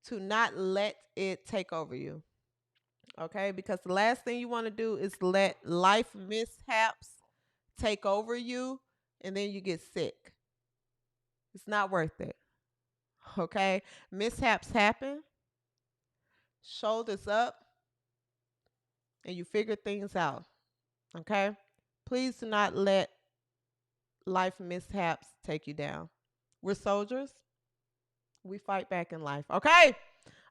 to not let it take over you. Okay? Because the last thing you want to do is let life mishaps take over you, and then you get sick. It's not worth it. Okay? Mishaps happen. Shoulders up. And you figure things out. Okay? Please do not let life mishaps take you down. We're soldiers. We fight back in life. Okay?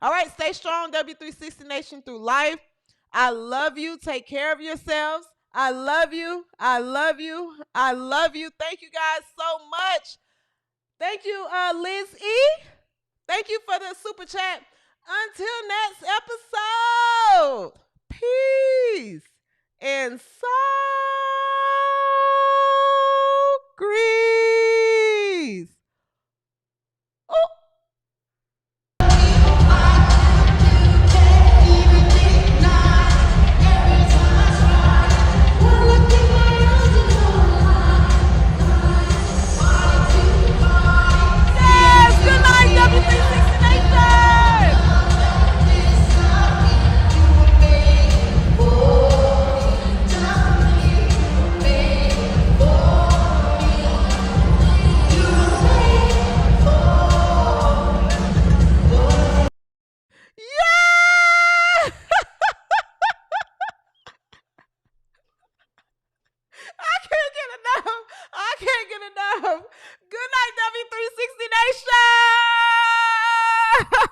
All right. Stay strong, W360 Nation, through life. I love you. Take care of yourselves. I love you. I love you. I love you. Thank you guys so much. Thank you, Liz E. Thank you for the super chat. Until next episode. Peace and so grease. Oh. Yes, good night, W360 Nation. Yeah! I can't get enough. Good night, W360 Nation.